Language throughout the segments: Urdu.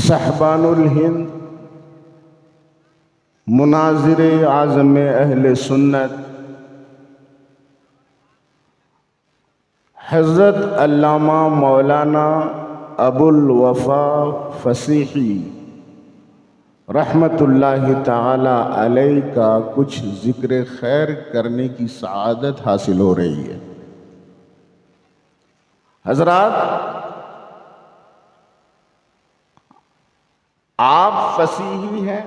صاحبان الہند، مناظر اعظم اہل سنت، حضرت علامہ مولانا ابو الوفا فصیحی رحمت اللہ تعالی علیہ کا کچھ ذکر خیر کرنے کی سعادت حاصل ہو رہی ہے۔ حضرات، آپ فصیحی ہیں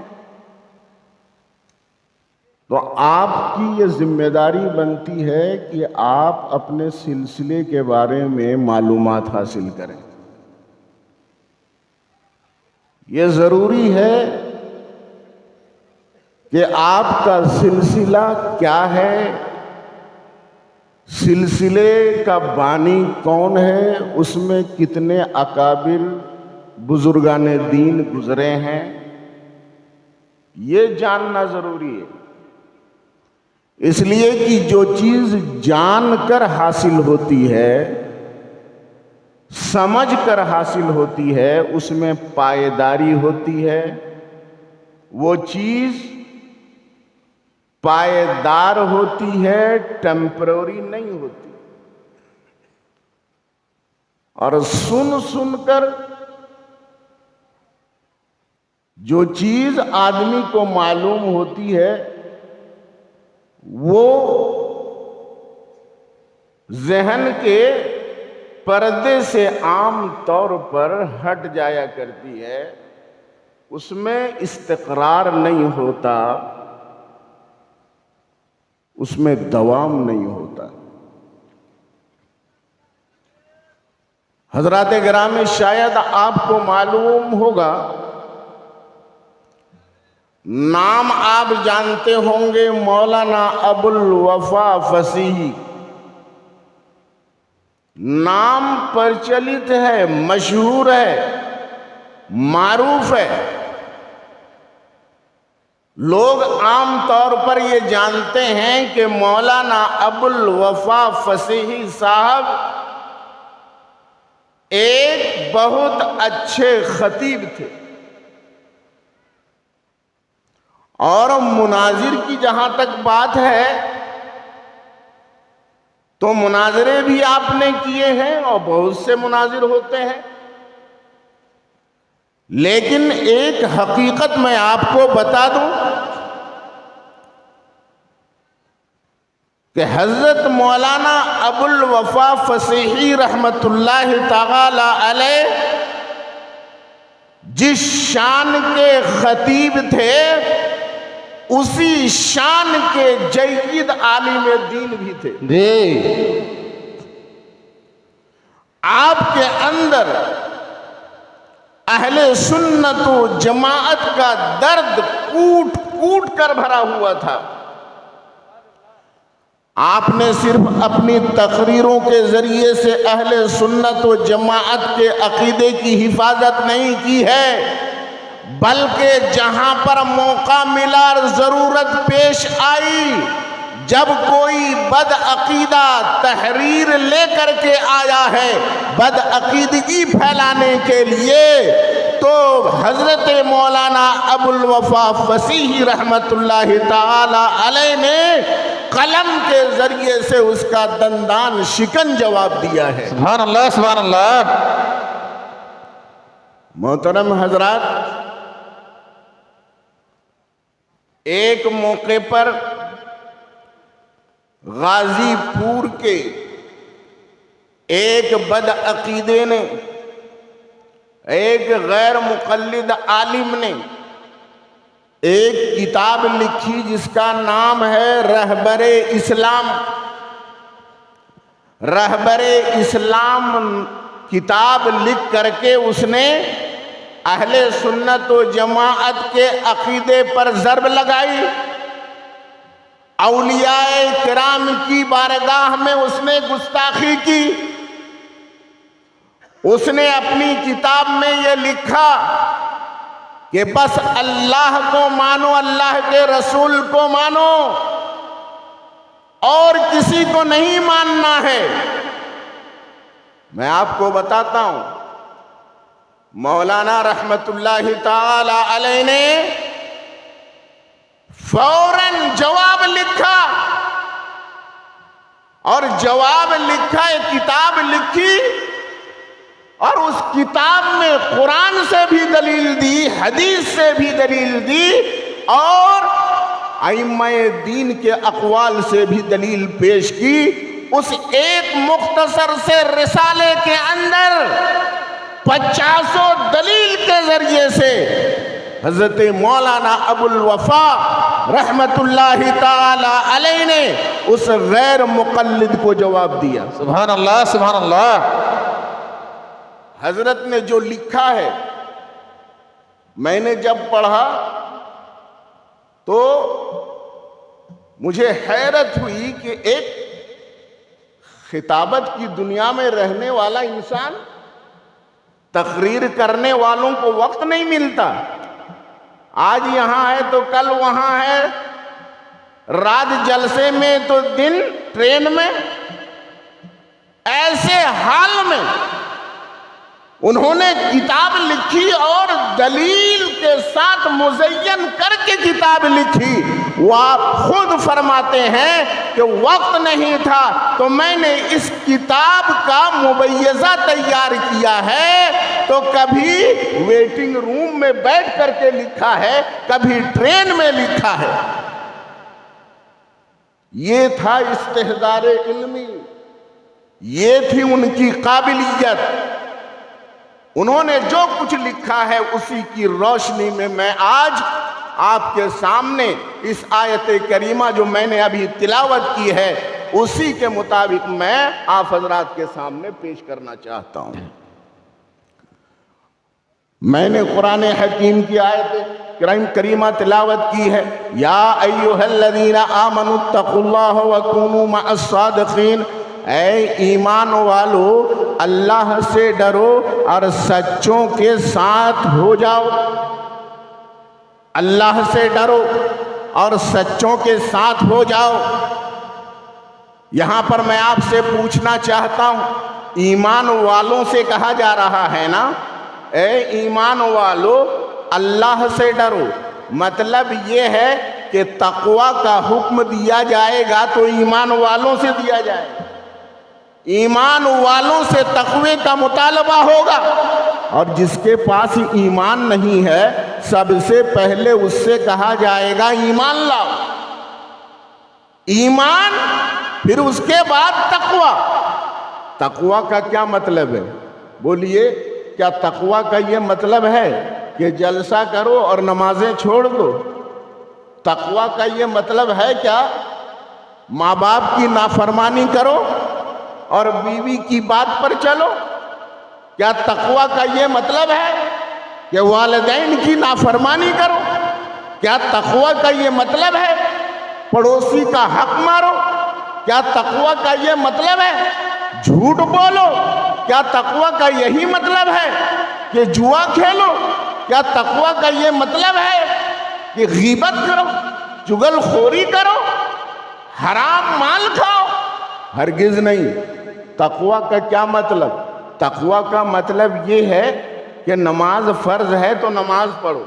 تو آپ کی یہ ذمہ داری بنتی ہے کہ آپ اپنے سلسلے کے بارے میں معلومات حاصل کریں۔ یہ ضروری ہے کہ آپ کا سلسلہ کیا ہے، سلسلے کا بانی کون ہے، اس میں کتنے اکابر بزرگان دین گزرے ہیں، یہ جاننا ضروری ہے۔ اس لیے کہ جو چیز جان کر حاصل ہوتی ہے، سمجھ کر حاصل ہوتی ہے، اس میں پائیداری ہوتی ہے، وہ چیز پائیدار ہوتی ہے، ٹیمپرری نہیں ہوتی۔ اور سن کر جو چیز آدمی کو معلوم ہوتی ہے وہ ذہن کے پردے سے عام طور پر ہٹ جایا کرتی ہے، اس میں استقرار نہیں ہوتا، اس میں دوام نہیں ہوتا۔ حضرات گرامی، شاید آپ کو معلوم ہوگا، نام آپ جانتے ہوں گے، مولانا ابو الوفا فصیحی نام پرچلت ہے، مشہور ہے، معروف ہے۔ لوگ عام طور پر یہ جانتے ہیں کہ مولانا ابو الوفا فصیحی صاحب ایک بہت اچھے خطیب تھے، اور مناظر کی جہاں تک بات ہے تو مناظرے بھی آپ نے کیے ہیں اور بہت سے مناظر ہوتے ہیں، لیکن ایک حقیقت میں آپ کو بتا دوں کہ حضرت مولانا ابو الوفا فصیحی رحمت اللہ تعالی علیہ جس شان کے خطیب تھے، اسی شان کے جید عالم دین بھی تھے۔ آپ کے اندر اہل سنت و جماعت کا درد کوٹ کوٹ کر بھرا ہوا تھا۔ آپ نے صرف اپنی تقریروں کے ذریعے سے اہل سنت و جماعت کے عقیدے کی حفاظت نہیں کی ہے، بلکہ جہاں پر موقع ملا اور ضرورت پیش آئی، جب کوئی بد عقیدہ تحریر لے کر کے آیا ہے بد عقیدگی پھیلانے کے لیے، تو حضرت مولانا ابو الوفا فصیحی رحمت اللہ تعالی علیہ نے قلم کے ذریعے سے اس کا دندان شکن جواب دیا ہے۔ سبحان اللہ، سبحان اللہ۔ محترم حضرات، ایک موقع پر غازی پور کے ایک بد عقیدے نے، ایک غیر مقلد عالم نے ایک کتاب لکھی جس کا نام ہے رہبر اسلام۔ رہبر اسلام کتاب لکھ کر کے اس نے اہل سنت و جماعت کے عقیدے پر ضرب لگائی، اولیاء کرام کی بارگاہ میں اس نے گستاخی کی۔ اس نے اپنی کتاب میں یہ لکھا کہ بس اللہ کو مانو، اللہ کے رسول کو مانو، اور کسی کو نہیں ماننا ہے۔ میں آپ کو بتاتا ہوں، مولانا رحمت اللہ تعالی علیہ نے فوراً جواب لکھا، اور جواب لکھا، ایک کتاب لکھی، اور اس کتاب میں قرآن سے بھی دلیل دی، حدیث سے بھی دلیل دی، اور ائمہ دین کے اقوال سے بھی دلیل پیش کی۔ اس ایک مختصر سے رسالے کے اندر 50 دلیل کے ذریعے سے حضرت مولانا ابو الوفا رحمت اللہ تعالی علیہ نے اس غیر مقلد کو جواب دیا۔ سبحان اللہ، سبحان اللہ۔ حضرت نے جو لکھا ہے، میں نے جب پڑھا تو مجھے حیرت ہوئی کہ ایک خطابت کی دنیا میں رہنے والا انسان، تقریر کرنے والوں کو وقت نہیں ملتا، آج یہاں ہے تو کل وہاں ہے، رات جلسے میں تو دن ٹرین میں، ایسے حال میں انہوں نے کتاب لکھی اور دلیل کے ساتھ مزین کر کے کتاب لکھی۔ وہ آپ خود فرماتے ہیں کہ وقت نہیں تھا تو میں نے اس کتاب کا مبیضہ تیار کیا ہے، تو کبھی ویٹنگ روم میں بیٹھ کر کے لکھا ہے، کبھی ٹرین میں لکھا ہے۔ یہ تھا استحضار علمی، یہ تھی ان کی قابلیت۔ انہوں نے جو کچھ لکھا ہے اسی کی روشنی میں میں آج آپ کے سامنے اس آیت کریمہ جو میں نے ابھی تلاوت کی ہے اسی کے مطابق میں آپ حضرات کے سامنے پیش کرنا چاہتا ہوں۔ میں نے قرآن حکیم کی آیت کریمہ تلاوت کی ہے، یا ایھا الذین آمنوا اتقوا اللہ وکونوا مع الصادقین، اے ایمان والو اللہ سے ڈرو اور سچوں کے ساتھ ہو جاؤ۔ اللہ سے ڈرو اور سچوں کے ساتھ ہو جاؤ۔ یہاں پر میں آپ سے پوچھنا چاہتا ہوں، ایمان والوں سے کہا جا رہا ہے نا، اے ایمان والو اللہ سے ڈرو، مطلب یہ ہے کہ تقوی کا حکم دیا جائے گا تو ایمان والوں سے دیا جائے گا، ایمان والوں سے تقوی کا مطالبہ ہوگا، اور جس کے پاس ایمان نہیں ہے سب سے پہلے اس سے کہا جائے گا ایمان لاؤ، ایمان، پھر اس کے بعد تقوی۔ تقوی کا کیا مطلب ہے؟ بولیے، کیا تقوی کا یہ مطلب ہے کہ جلسہ کرو اور نمازیں چھوڑ دو؟ تقوی کا یہ مطلب ہے کیا ماں باپ کی نافرمانی کرو اور بیوی کی بات پر چلو؟ کیا تقوی کا یہ مطلب ہے کہ والدین کی نافرمانی کرو؟ کیا تقوی کا یہ مطلب ہے پڑوسی کا حق مارو؟ کیا تقوی کا یہ مطلب ہے جھوٹ بولو؟ کیا تقوی کا یہی مطلب ہے کہ جوا کھیلو؟ کیا تقوی کا یہ مطلب ہے کہ غیبت کرو، چغل خوری کرو، حرام مال کھاؤ؟ ہرگز نہیں۔ تقوی کا کیا مطلب؟ تقوی کا مطلب یہ ہے کہ نماز فرض ہے تو نماز پڑھو،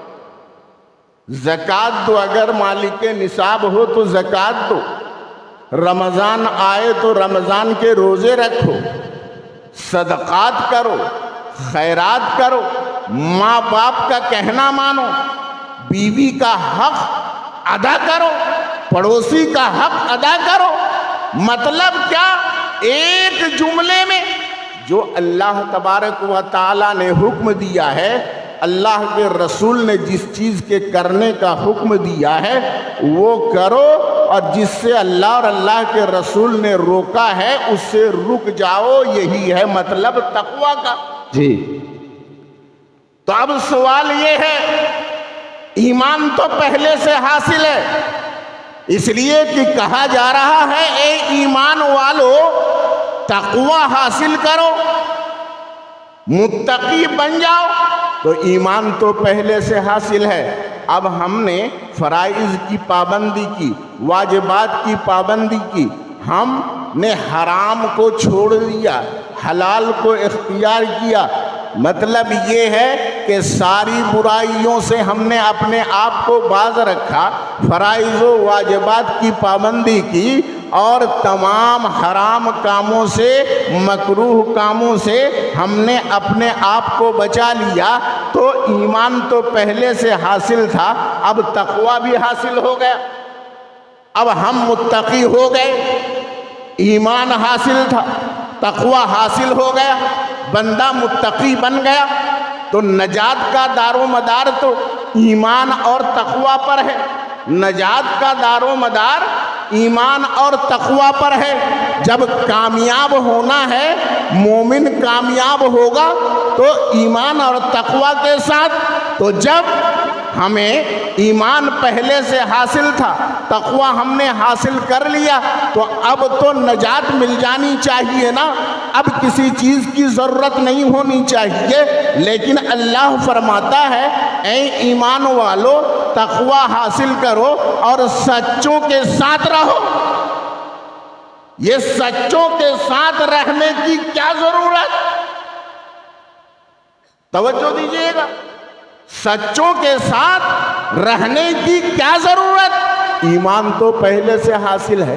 زکوٰۃ دو، اگر مالک نصاب ہو تو زکوٰۃ دو، رمضان آئے تو رمضان کے روزے رکھو، صدقات کرو، خیرات کرو، ماں باپ کا کہنا مانو، بیوی کا حق ادا کرو، پڑوسی کا حق ادا کرو۔ مطلب کیا؟ ایک جملے میں جو اللہ تبارک و تعالیٰ نے حکم دیا ہے، اللہ کے رسول نے جس چیز کے کرنے کا حکم دیا ہے وہ کرو، اور جس سے اللہ اور اللہ کے رسول نے روکا ہے اس سے رک جاؤ۔ یہی ہے مطلب تقوی کا۔ جی، تو اب سوال یہ ہے، ایمان تو پہلے سے حاصل ہے، اس لیے کہ کہا جا رہا ہے اے ایمان والو تقوی حاصل کرو، متقی بن جاؤ۔ تو ایمان تو پہلے سے حاصل ہے، اب ہم نے فرائض کی پابندی کی، واجبات کی پابندی کی، ہم نے حرام کو چھوڑ دیا، حلال کو اختیار کیا، مطلب یہ ہے کہ ساری برائیوں سے ہم نے اپنے آپ کو باز رکھا، فرائض و واجبات کی پابندی کی، اور تمام حرام کاموں سے، مکروہ کاموں سے ہم نے اپنے آپ کو بچا لیا، تو ایمان تو پہلے سے حاصل تھا، اب تقوی بھی حاصل ہو گیا، اب ہم متقی ہو گئے۔ ایمان حاصل تھا، تقوی حاصل ہو گیا، بندہ متقی بن گیا، تو نجات کا دار و مدار تو ایمان اور تقوی پر ہے، نجات کا دار و مدار ایمان اور تقوی پر ہے۔ جب کامیاب ہونا ہے، مومن کامیاب ہوگا تو ایمان اور تقوی کے ساتھ۔ تو جب ہمیں ایمان پہلے سے حاصل تھا، تقوی ہم نے حاصل کر لیا، تو اب تو نجات مل جانی چاہیے نا، اب کسی چیز کی ضرورت نہیں ہونی چاہیے۔ لیکن اللہ فرماتا ہے اے ایمان والو، تقوی حاصل کرو اور سچوں کے ساتھ رہو۔ یہ سچوں کے ساتھ رہنے کی کیا ضرورت؟ توجہ دیجئے گا، سچوں کے ساتھ رہنے کی کیا ضرورت؟ ایمان تو پہلے سے حاصل ہے،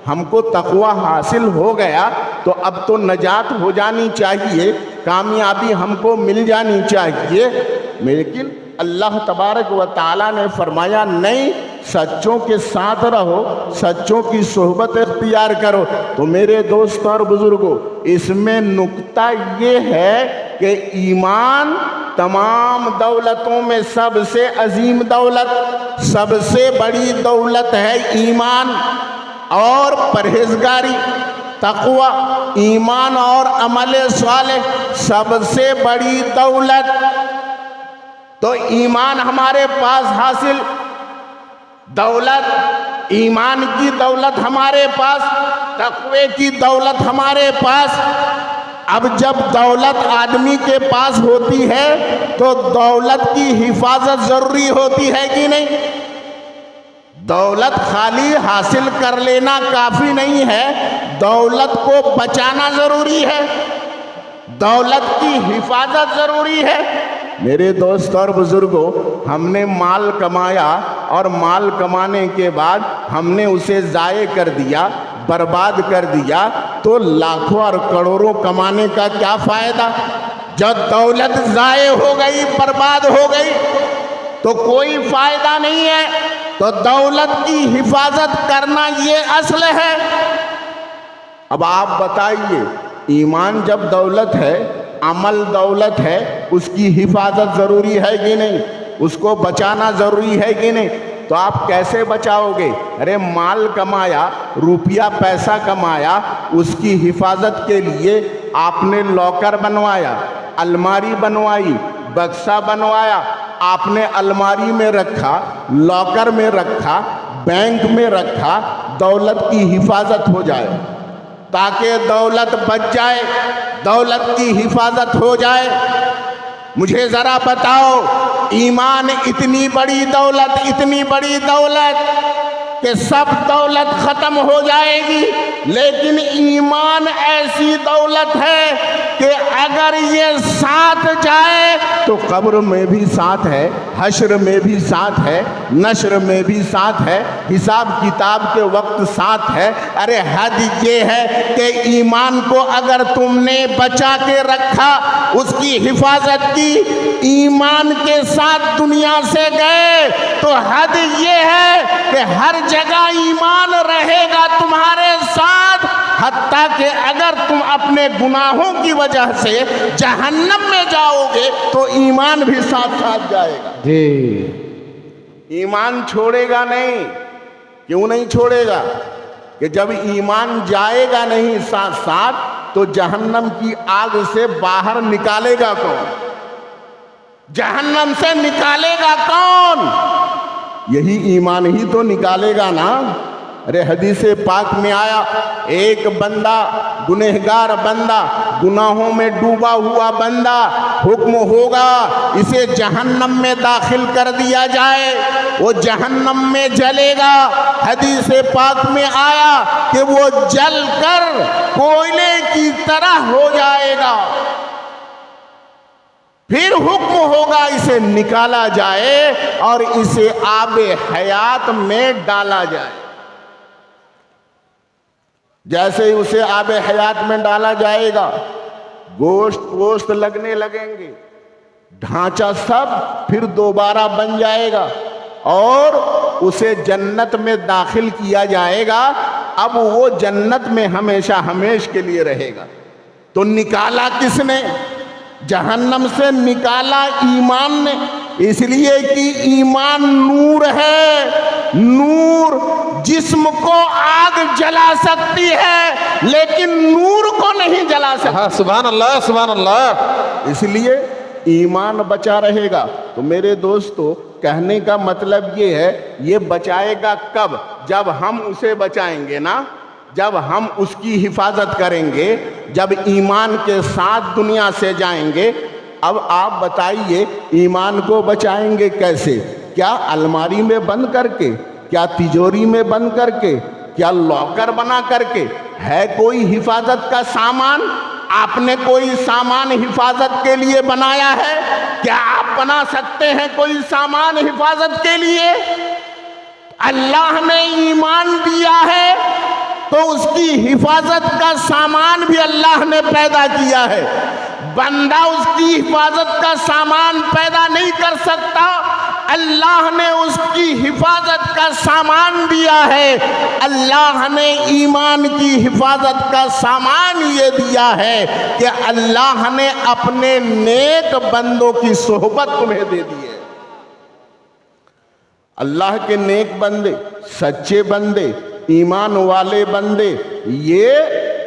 ہم کو تقوی حاصل ہو گیا، تو اب تو نجات ہو جانی چاہیے، کامیابی ہم کو مل جانی چاہیے۔ لیکن اللہ تبارک و تعالیٰ نے فرمایا نہیں، سچوں کے ساتھ رہو، سچوں کی صحبت اختیار کرو۔ تو میرے دوستوں اور بزرگوں، اس میں نکتہ یہ ہے کہ ایمان تمام دولتوں میں سب سے عظیم دولت، سب سے بڑی دولت ہے ایمان اور پرہیزگاری، تقوی، ایمان اور عمل صالح سب سے بڑی دولت۔ تو ایمان ہمارے پاس حاصل، دولت، ایمان کی دولت ہمارے پاس، تقوی کی دولت ہمارے پاس۔ اب جب دولت آدمی کے پاس ہوتی ہے تو دولت کی حفاظت ضروری ہوتی ہے کہ نہیں؟ دولت خالی حاصل کر لینا کافی نہیں ہے، دولت کو بچانا ضروری ہے، دولت کی حفاظت ضروری ہے۔ میرے دوست اور بزرگوں، ہم نے مال کمایا اور مال کمانے کے بعد ہم نے اسے ضائع کر دیا، برباد کر دیا، تو لاکھوں اور کروڑوں کمانے کا کیا فائدہ؟ جب دولت ضائع ہو گئی، برباد ہو گئی، تو کوئی فائدہ نہیں ہے۔ تو دولت کی حفاظت کرنا یہ اصل ہے۔ اب آپ بتائیے، ایمان جب دولت ہے، عمل دولت ہے، اس کی حفاظت ضروری ہے کہ نہیں؟ اس کو بچانا ضروری ہے کہ نہیں؟ تو آپ کیسے بچاؤ گے؟ ارے مال کمایا، روپیہ پیسہ کمایا، اس کی حفاظت کے لیے آپ نے لاکر بنوایا، الماری بنوائی، بکسا بنوایا، آپ نے الماری میں رکھا، لاکر میں رکھا، بینک میں رکھا، دولت کی حفاظت ہو جائے، تاکہ دولت بچ جائے، دولت کی حفاظت ہو جائے۔ مجھے ذرا بتاؤ، ایمان اتنی بڑی دولت، اتنی بڑی دولت کہ سب دولت ختم ہو جائے گی، لیکن ایمان ایسی دولت ہے کہ اگر یہ ساتھ جائے تو قبر میں بھی ساتھ ہے، حشر میں بھی ساتھ ہے، نشر میں بھی ساتھ ہے، حساب کتاب کے وقت ساتھ ہے۔ ارے حد یہ ہے کہ ایمان کو اگر تم نے بچا کے رکھا، اس کی حفاظت کی، ایمان کے ساتھ دنیا سے گئے، تو حد یہ ہے کہ ہر جگہ ایمان رہے گا تمہارے ساتھ، حتیٰ کہ اگر تم اپنے گناہوں کی وجہ سے جہنم میں جاؤ گے تو ایمان بھی ساتھ ساتھ جائے گا۔ ایمان چھوڑے گا نہیں۔ کیوں نہیں چھوڑے گا؟ کہ جب ایمان جائے گا نہیں ساتھ ساتھ، تو جہنم کی آگ سے باہر نکالے گا کون؟ جہنم سے نکالے گا کون؟ یہی ایمان ہی تو نکالے گا نا۔ ارے حدیث پاک میں آیا، ایک بندہ، گنہگار بندہ، گناہوں میں ڈوبا ہوا بندہ، حکم ہوگا اسے جہنم میں داخل کر دیا جائے، وہ جہنم میں جلے گا۔ حدیث پاک میں آیا کہ وہ جل کر کوئلے کی طرح ہو جائے گا۔ پھر حکم ہوگا اسے نکالا جائے اور اسے آب حیات میں ڈالا جائے۔ جیسے ہی اسے آب حیات میں ڈالا جائے گا، گوشت لگنے لگیں گے، ڈھانچہ سب پھر دوبارہ بن جائے گا اور اسے جنت میں داخل کیا جائے گا۔ اب وہ جنت میں ہمیشہ ہمیش کے لیے رہے گا۔ تو نکالا کس نے؟ جہنم سے نکالا ایمان نے، اس لیے کہ ایمان نور ہے۔ نور جسم کو آگ جلا سکتی ہے لیکن نور کو نہیں جلا سکتی۔ سبحان اللہ سبحان اللہ۔ اس لیے ایمان بچا رہے گا۔ تو میرے دوستو، کہنے کا مطلب یہ ہے، یہ بچائے گا کب؟ جب ہم اسے بچائیں گے نا، جب ہم اس کی حفاظت کریں گے، جب ایمان کے ساتھ دنیا سے جائیں گے۔ اب آپ بتائیے ایمان کو بچائیں گے کیسے؟ کیا الماری میں بند کر کے؟ کیا تجوری میں بند کر کے؟ کیا لاکر بنا کر کے؟ ہے کوئی حفاظت کا سامان؟ آپ نے کوئی سامان حفاظت کے لیے بنایا ہے؟ کیا آپ بنا سکتے ہیں کوئی سامان حفاظت کے لیے؟ اللہ نے ایمان دیا ہے تو اس کی حفاظت کا سامان بھی اللہ نے پیدا کیا ہے۔ بندہ اس کی حفاظت کا سامان پیدا نہیں کر سکتا، اللہ نے اس کی حفاظت کا سامان دیا ہے۔ اللہ نے ایمان کی حفاظت کا سامان یہ دیا ہے کہ اللہ نے اپنے نیک بندوں کی صحبت تمہیں دے دی ہے۔ اللہ کے نیک بندے، سچے بندے، ایمان والے بندے، یہ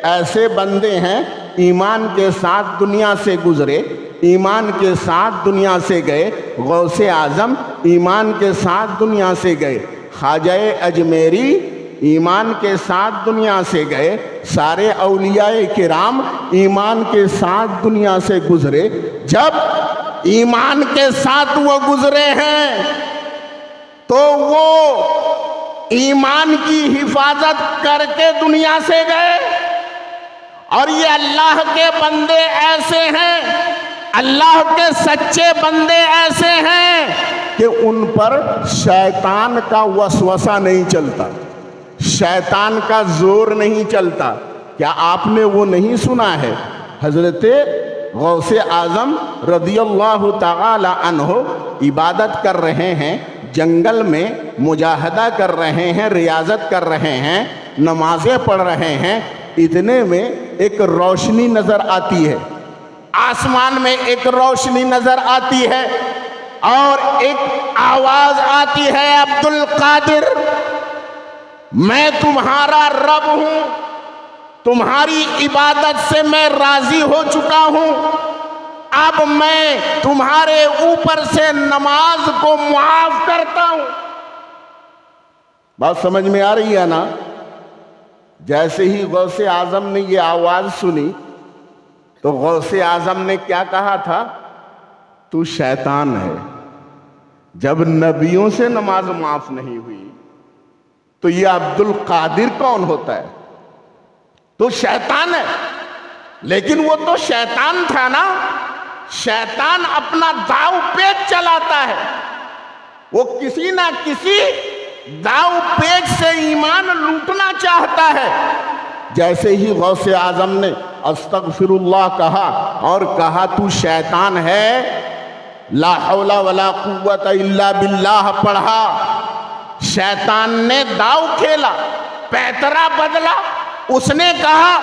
ایسے بندے ہیں ایمان کے ساتھ دنیا سے گزرے، ایمان کے ساتھ دنیا سے گئے۔ غوث اعظم ایمان کے ساتھ دنیا سے گئے، خواجہ اجمیری ایمان کے ساتھ دنیا سے گئے، سارے اولیاء کرام ایمان کے ساتھ دنیا سے گزرے۔ جب ایمان کے ساتھ وہ گزرے ہیں تو وہ ایمان کی حفاظت کر کے دنیا سے گئے۔ اور یہ اللہ کے بندے ایسے ہیں، اللہ کے سچے بندے ایسے ہیں کہ ان پر شیطان کا وسوسہ نہیں چلتا، شیطان کا زور نہیں چلتا۔ کیا آپ نے وہ نہیں سنا ہے؟ حضرت غوث اعظم رضی اللہ تعالی عنہ عبادت کر رہے ہیں، جنگل میں مجاہدہ کر رہے ہیں، ریاضت کر رہے ہیں، نمازیں پڑھ رہے ہیں۔ اتنے میں ایک روشنی نظر آتی ہے، آسمان میں ایک روشنی نظر آتی ہے اور ایک آواز آتی ہے، عبد القادر میں تمہارا رب ہوں، تمہاری عبادت سے میں راضی ہو چکا ہوں، اب میں تمہارے اوپر سے نماز کو معاف کرتا ہوں۔ بات سمجھ میں آ رہی ہے نا؟ جیسے ہی غوث اعظم نے یہ آواز سنی تو غوث اعظم نے کیا کہا تھا؟ تو شیطان ہے۔ جب نبیوں سے نماز معاف نہیں ہوئی تو یہ عبد القادر کون ہوتا ہے؟ تو شیطان ہے۔ لیکن وہ تو شیطان تھا نا، شیطان اپنا داؤ پیچ چلاتا ہے، وہ کسی نہ کسی داؤ پیچ سے ایمان لوٹنا چاہتا ہے۔ جیسے ہی غوث اعظم نے استغفر اللہ کہا اور کہا تو شیطان ہے، لا حول ولا قوت الا باللہ پڑھا، شیطان نے داؤ کھیلا، پیترا بدلا۔ اس نے کہا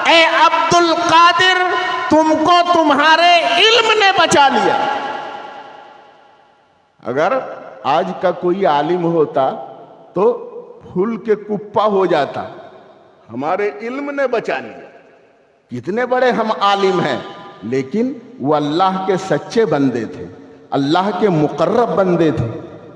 اے عبد القادر تم کو تمہارے علم نے بچا لیا۔ اگر آج کا کوئی عالم ہوتا تو پھول کے کپا ہو جاتا، ہمارے علم نے بچا لیا۔ کتنے بڑے ہم عالم ہیں، لیکن وہ اللہ کے سچے بندے تھے، اللہ کے مقرب بندے تھے،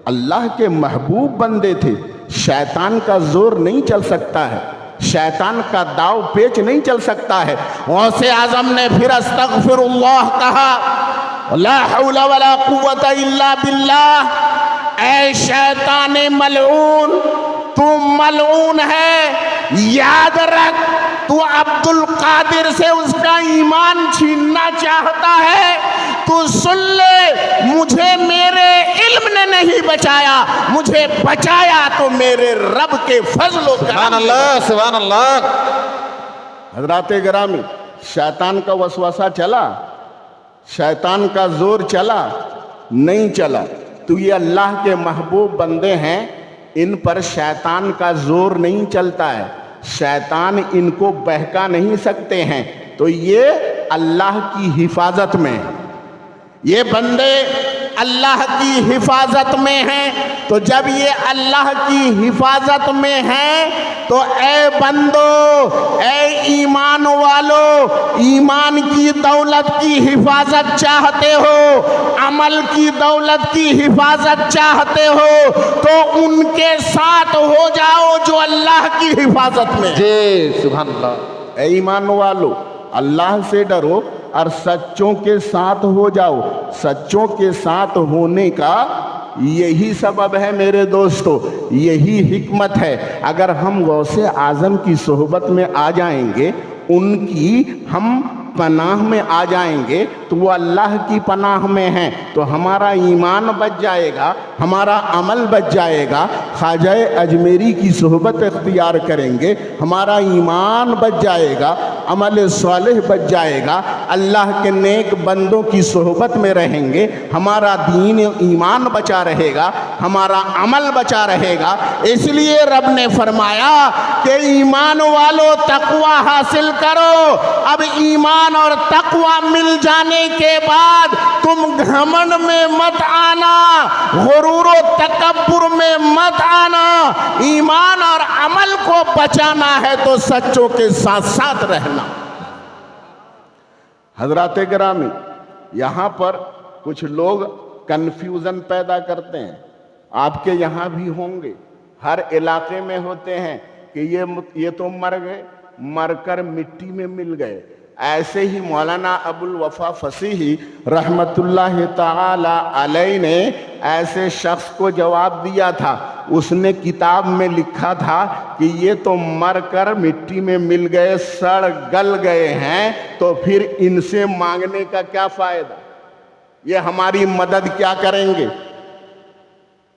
اللہ کے محبوب بندے تھے۔ شیطان کا زور نہیں چل سکتا ہے، شیطان کا داؤ پیچ نہیں چل سکتا ہے۔ غوث اعظم نے پھر استغفر اللہ کہا، لا حول ولا قوت الا باللہ۔ اے شیطان ملعون، تو ملعون ہے، یاد رکھ تو عبد القادر سے اس کا ایمان چھیننا چاہتا ہے، تو سن لے، مجھے میرے علم نے نہیں بچایا، مجھے بچایا تو میرے رب کے فضل و سبحان کرم نے۔ اللہ سبحان اللہ۔ حضرات گرامی، شیطان کا وسوسہ چلا، شیطان کا زور چلا نہیں چلا، تو یہ اللہ کے محبوب بندے ہیں، ان پر شیطان کا زور نہیں چلتا ہے، شیطان ان کو بہکا نہیں سکتے ہیں، تو یہ اللہ کی حفاظت میں ہیں، یہ بندے اللہ کی حفاظت میں ہیں۔ تو جب یہ اللہ کی حفاظت میں ہیں تو اے بندو، اے ایمان والو، ایمان کی دولت کی حفاظت چاہتے ہو، عمل کی دولت کی حفاظت چاہتے ہو تو ان کے ساتھ ہو جاؤ جو اللہ کی حفاظت میں ہیں۔ جی سبحان اللہ۔ اے ایمان والو، اللہ سے ڈرو اور سچوں کے ساتھ ہو جاؤ۔ سچوں کے ساتھ ہونے کا یہی سبب ہے میرے دوستو، یہی حکمت ہے۔ اگر ہم غوث اعظم کی صحبت میں آ جائیں گے، ان کی ہم پناہ میں آ جائیں گے تو وہ اللہ کی پناہ میں ہیں، تو ہمارا ایمان بچ جائے گا، ہمارا عمل بچ جائے گا۔ خواجہ اجمیری کی صحبت اختیار کریں گے، ہمارا ایمان بچ جائے گا، عمل صالح بچ جائے گا۔ اللہ کے نیک بندوں کی صحبت میں رہیں گے، ہمارا دین ایمان بچا رہے گا، ہمارا عمل بچا رہے گا۔ اس لیے رب نے فرمایا کہ ایمان والو تقوی حاصل کرو۔ اب ایمان اور تقوی مل جانے کے بعد تم گھمنڈ میں مت آنا، غرور و تکبر میں مت آنا۔ ایمان اور عمل کو بچانا ہے تو سچوں کے ساتھ ساتھ رہنا۔ حضرات گرامی، یہاں پر کچھ لوگ کنفیوژن پیدا کرتے ہیں، آپ کے یہاں بھی ہوں گے، ہر علاقے میں ہوتے ہیں کہ یہ تو مر گئے، مر کر مٹی میں مل گئے۔ ایسے ہی مولانا ابو الوفا فصیحی رحمت اللہ تعالی علیہ نے ایسے شخص کو جواب دیا تھا۔ اس نے کتاب میں لکھا تھا کہ یہ تو مر کر مٹی میں مل گئے، سڑ گل گئے ہیں، تو پھر ان سے مانگنے کا کیا فائدہ، یہ ہماری مدد کیا کریں گے۔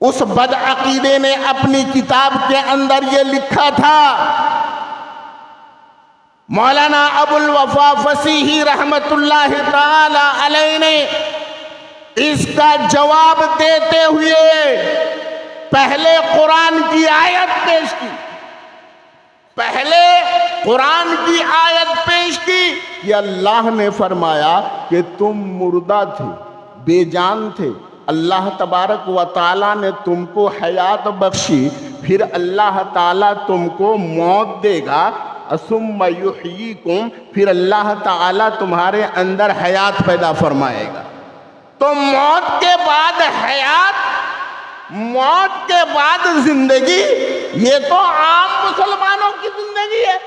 اس بدعقیدے نے اپنی کتاب کے اندر یہ لکھا تھا۔ مولانا ابو الوفا فصیحی رحمت اللہ تعالی علیہ نے اس کا جواب دیتے ہوئے پہلے قرآن کی آیت پیش کی، پہلے قرآن کی آیت پیش کی کہ اللہ نے فرمایا کہ تم مردہ تھے، بے جان تھے، اللہ تبارک و تعالیٰ نے تم کو حیات بخشی، پھر اللہ تعالیٰ تم کو موت دے گا، ثم یحییکم، پھر اللہ تعالیٰ تمہارے اندر حیات پیدا فرمائے گا۔ تو موت کے بعد حیات، موت کے بعد زندگی، یہ تو عام مسلمانوں کی زندگی ہے۔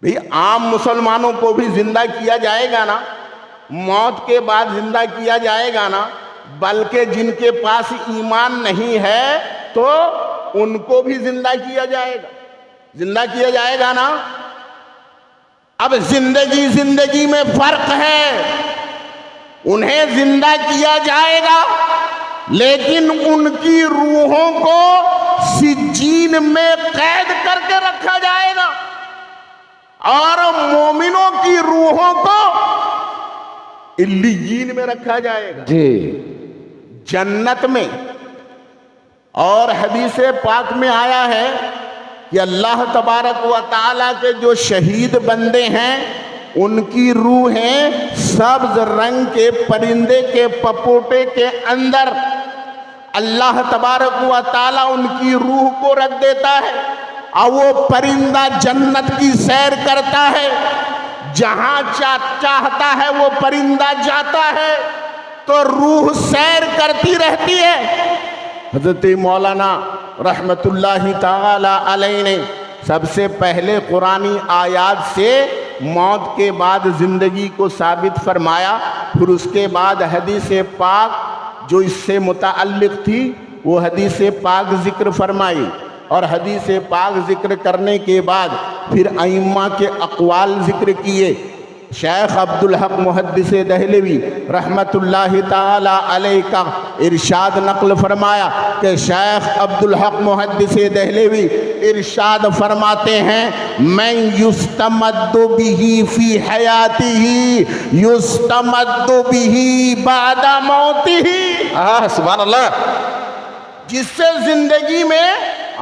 بھئی عام مسلمانوں کو بھی زندہ کیا جائے گا نا، موت کے بعد زندہ کیا جائے گا نا، بلکہ جن کے پاس ایمان نہیں ہے تو ان کو بھی زندہ کیا جائے گا، زندہ کیا جائے گا نا۔ اب زندگی میں فرق ہے، انہیں زندہ کیا جائے گا لیکن ان کی روحوں کو سجین میں قید کر کے رکھا جائے گا، اور مومنوں کی روحوں کو علیین میں رکھا جائے گا، جی جنت میں۔ اور حدیث پاک میں آیا ہے کہ اللہ تبارک و تعالیٰ کے جو شہید بندے ہیں ان کی روحیں سبز رنگ کے پرندے کے پپوٹے کے اندر اللہ تبارک و تعالیٰ ان کی روح کو رکھ دیتا ہے، اور وہ پرندہ جنت کی سیر کرتا ہے، جہاں چاہتا ہے وہ پرندہ جاتا ہے، تو روح سیر کرتی رہتی ہے۔ حضرت مولانا رحمت اللہ تعالی علیہ نے سب سے پہلے قرآنی آیات سے موت کے بعد زندگی کو ثابت فرمایا، پھر اس کے بعد حدیث پاک جو اس سے متعلق تھی وہ حدیث پاک ذکر فرمائی، اور حدیث پاک ذکر کرنے کے بعد پھر ائمہ کے اقوال ذکر کیے۔ شیخ عبدالحق محدث دہلوی رحمت اللہ تعالی علیہ کا ارشاد نقل فرمایا کہ شیخ عبدالحق محدث دہلوی ارشاد فرماتے ہیں میں یستمد بہ فی حیاتہ یستمد بہ بعد موتہ، سبحان اللہ، جس سے زندگی میں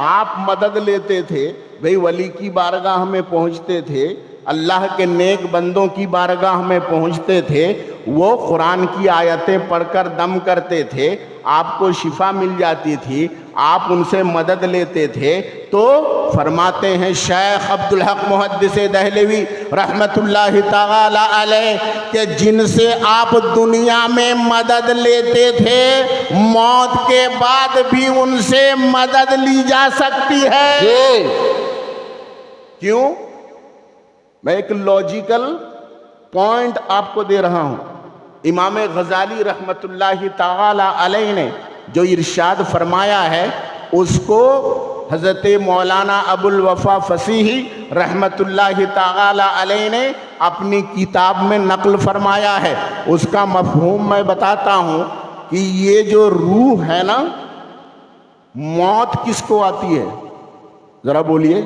آپ مدد لیتے تھے، بھئی ولی کی بارگاہ میں پہنچتے تھے، اللہ کے نیک بندوں کی بارگاہ میں پہنچتے تھے، وہ قرآن کی آیتیں پڑھ کر دم کرتے تھے، آپ کو شفا مل جاتی تھی، آپ ان سے مدد لیتے تھے۔ تو فرماتے ہیں شیخ عبدالحق محدث دہلوی رحمت اللہ تعالی علیہ کہ جن سے آپ دنیا میں مدد لیتے تھے، موت کے بعد بھی ان سے مدد لی جا سکتی ہے۔ کیوں؟ میں ایک لاجیکل پوائنٹ آپ کو دے رہا ہوں۔ امام غزالی رحمت اللہ تعالی علیہ نے جو ارشاد فرمایا ہے، اس کو حضرت مولانا ابو الوفا فصیحی رحمت اللہ تعالی علیہ نے اپنی کتاب میں نقل فرمایا ہے۔ اس کا مفہوم میں بتاتا ہوں کہ یہ جو روح ہے نا، موت کس کو آتی ہے؟ ذرا بولیے،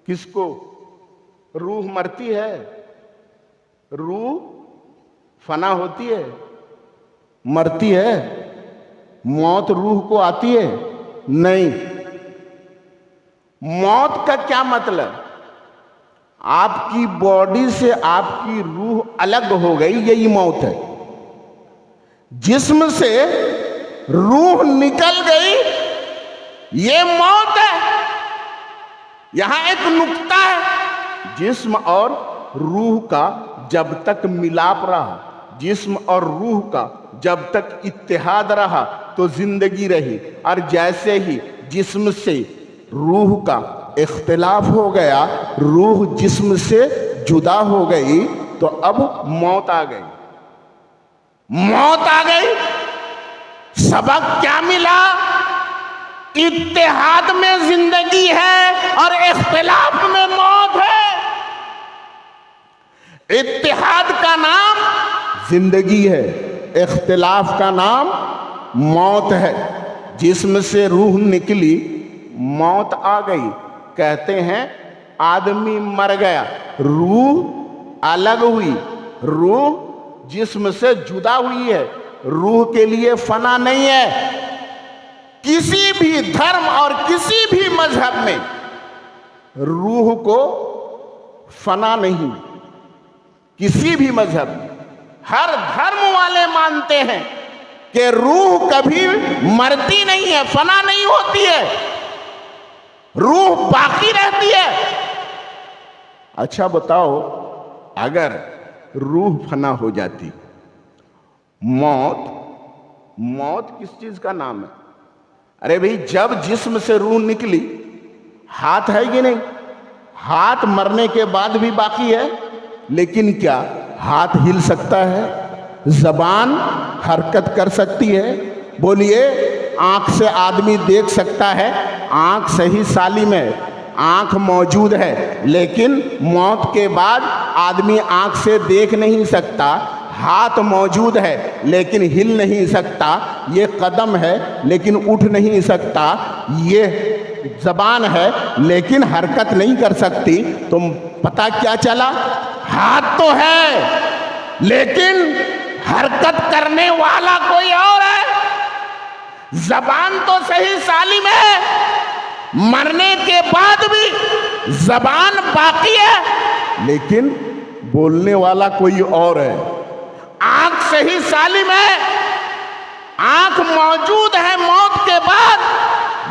کس کو؟ روح مرتی ہے؟ روح فنا ہوتی ہے؟ مرتی ہے؟ موت روح کو آتی ہے؟ نہیں۔ موت کا کیا مطلب؟ آپ کی باڈی سے آپ کی روح الگ ہو گئی، یہی موت ہے۔ جسم سے روح نکل گئی، یہ موت ہے۔ یہاں ایک نکتہ ہے، جسم اور روح کا جب تک ملاپ رہا، جسم اور روح کا جب تک اتحاد رہا تو زندگی رہی، اور جیسے ہی جسم سے روح کا اختلاف ہو گیا، روح جسم سے جدا ہو گئی، تو اب موت آ گئی۔ موت آ گئی۔ سبق کیا ملا؟ اتحاد میں زندگی ہے اور اختلاف میں موت ہے۔ اتحاد کا نام زندگی ہے، اختلاف کا نام موت ہے۔ جسم سے روح نکلی، موت آ گئی، کہتے ہیں آدمی مر گیا، روح الگ ہوئی، روح جسم سے جدا ہوئی ہے۔ روح کے لیے فنا نہیں ہے۔ کسی بھی دھرم اور کسی بھی مذہب میں روح کو فنا نہیں، کسی بھی مذہب میں۔ ہر دھرم والے مانتے ہیں کہ روح کبھی مرتی نہیں ہے، فنا نہیں ہوتی ہے، روح باقی رہتی ہے۔ اچھا بتاؤ، اگر روح فنا ہو جاتی، موت کس چیز کا نام ہے؟ ارے بھئی، جب جسم سے روح نکلی، ہاتھ ہے کہ نہیں؟ ہاتھ مرنے کے بعد بھی باقی ہے، لیکن کیا ہاتھ ہل سکتا ہے؟ زبان حرکت کر سکتی ہے؟ بولیے، آنکھ سے آدمی دیکھ سکتا ہے، آنکھ صحیح سالم ہے، آنکھ موجود ہے، لیکن موت کے بعد آدمی آنکھ سے دیکھ نہیں سکتا۔ ہاتھ موجود ہے لیکن ہل نہیں سکتا، یہ قدم ہے لیکن اٹھ نہیں سکتا، یہ زبان ہے لیکن حرکت نہیں کر سکتی۔ تم پتہ کیا چلا؟ ہاتھ تو ہے لیکن حرکت کرنے والا کوئی اور ہے۔ زبان تو صحیح سالم ہے، مرنے کے بعد بھی زبان باقی ہے، لیکن بولنے والا کوئی اور ہے۔ آنکھ صحیح سالم ہے، آنکھ موجود ہے موت کے بعد،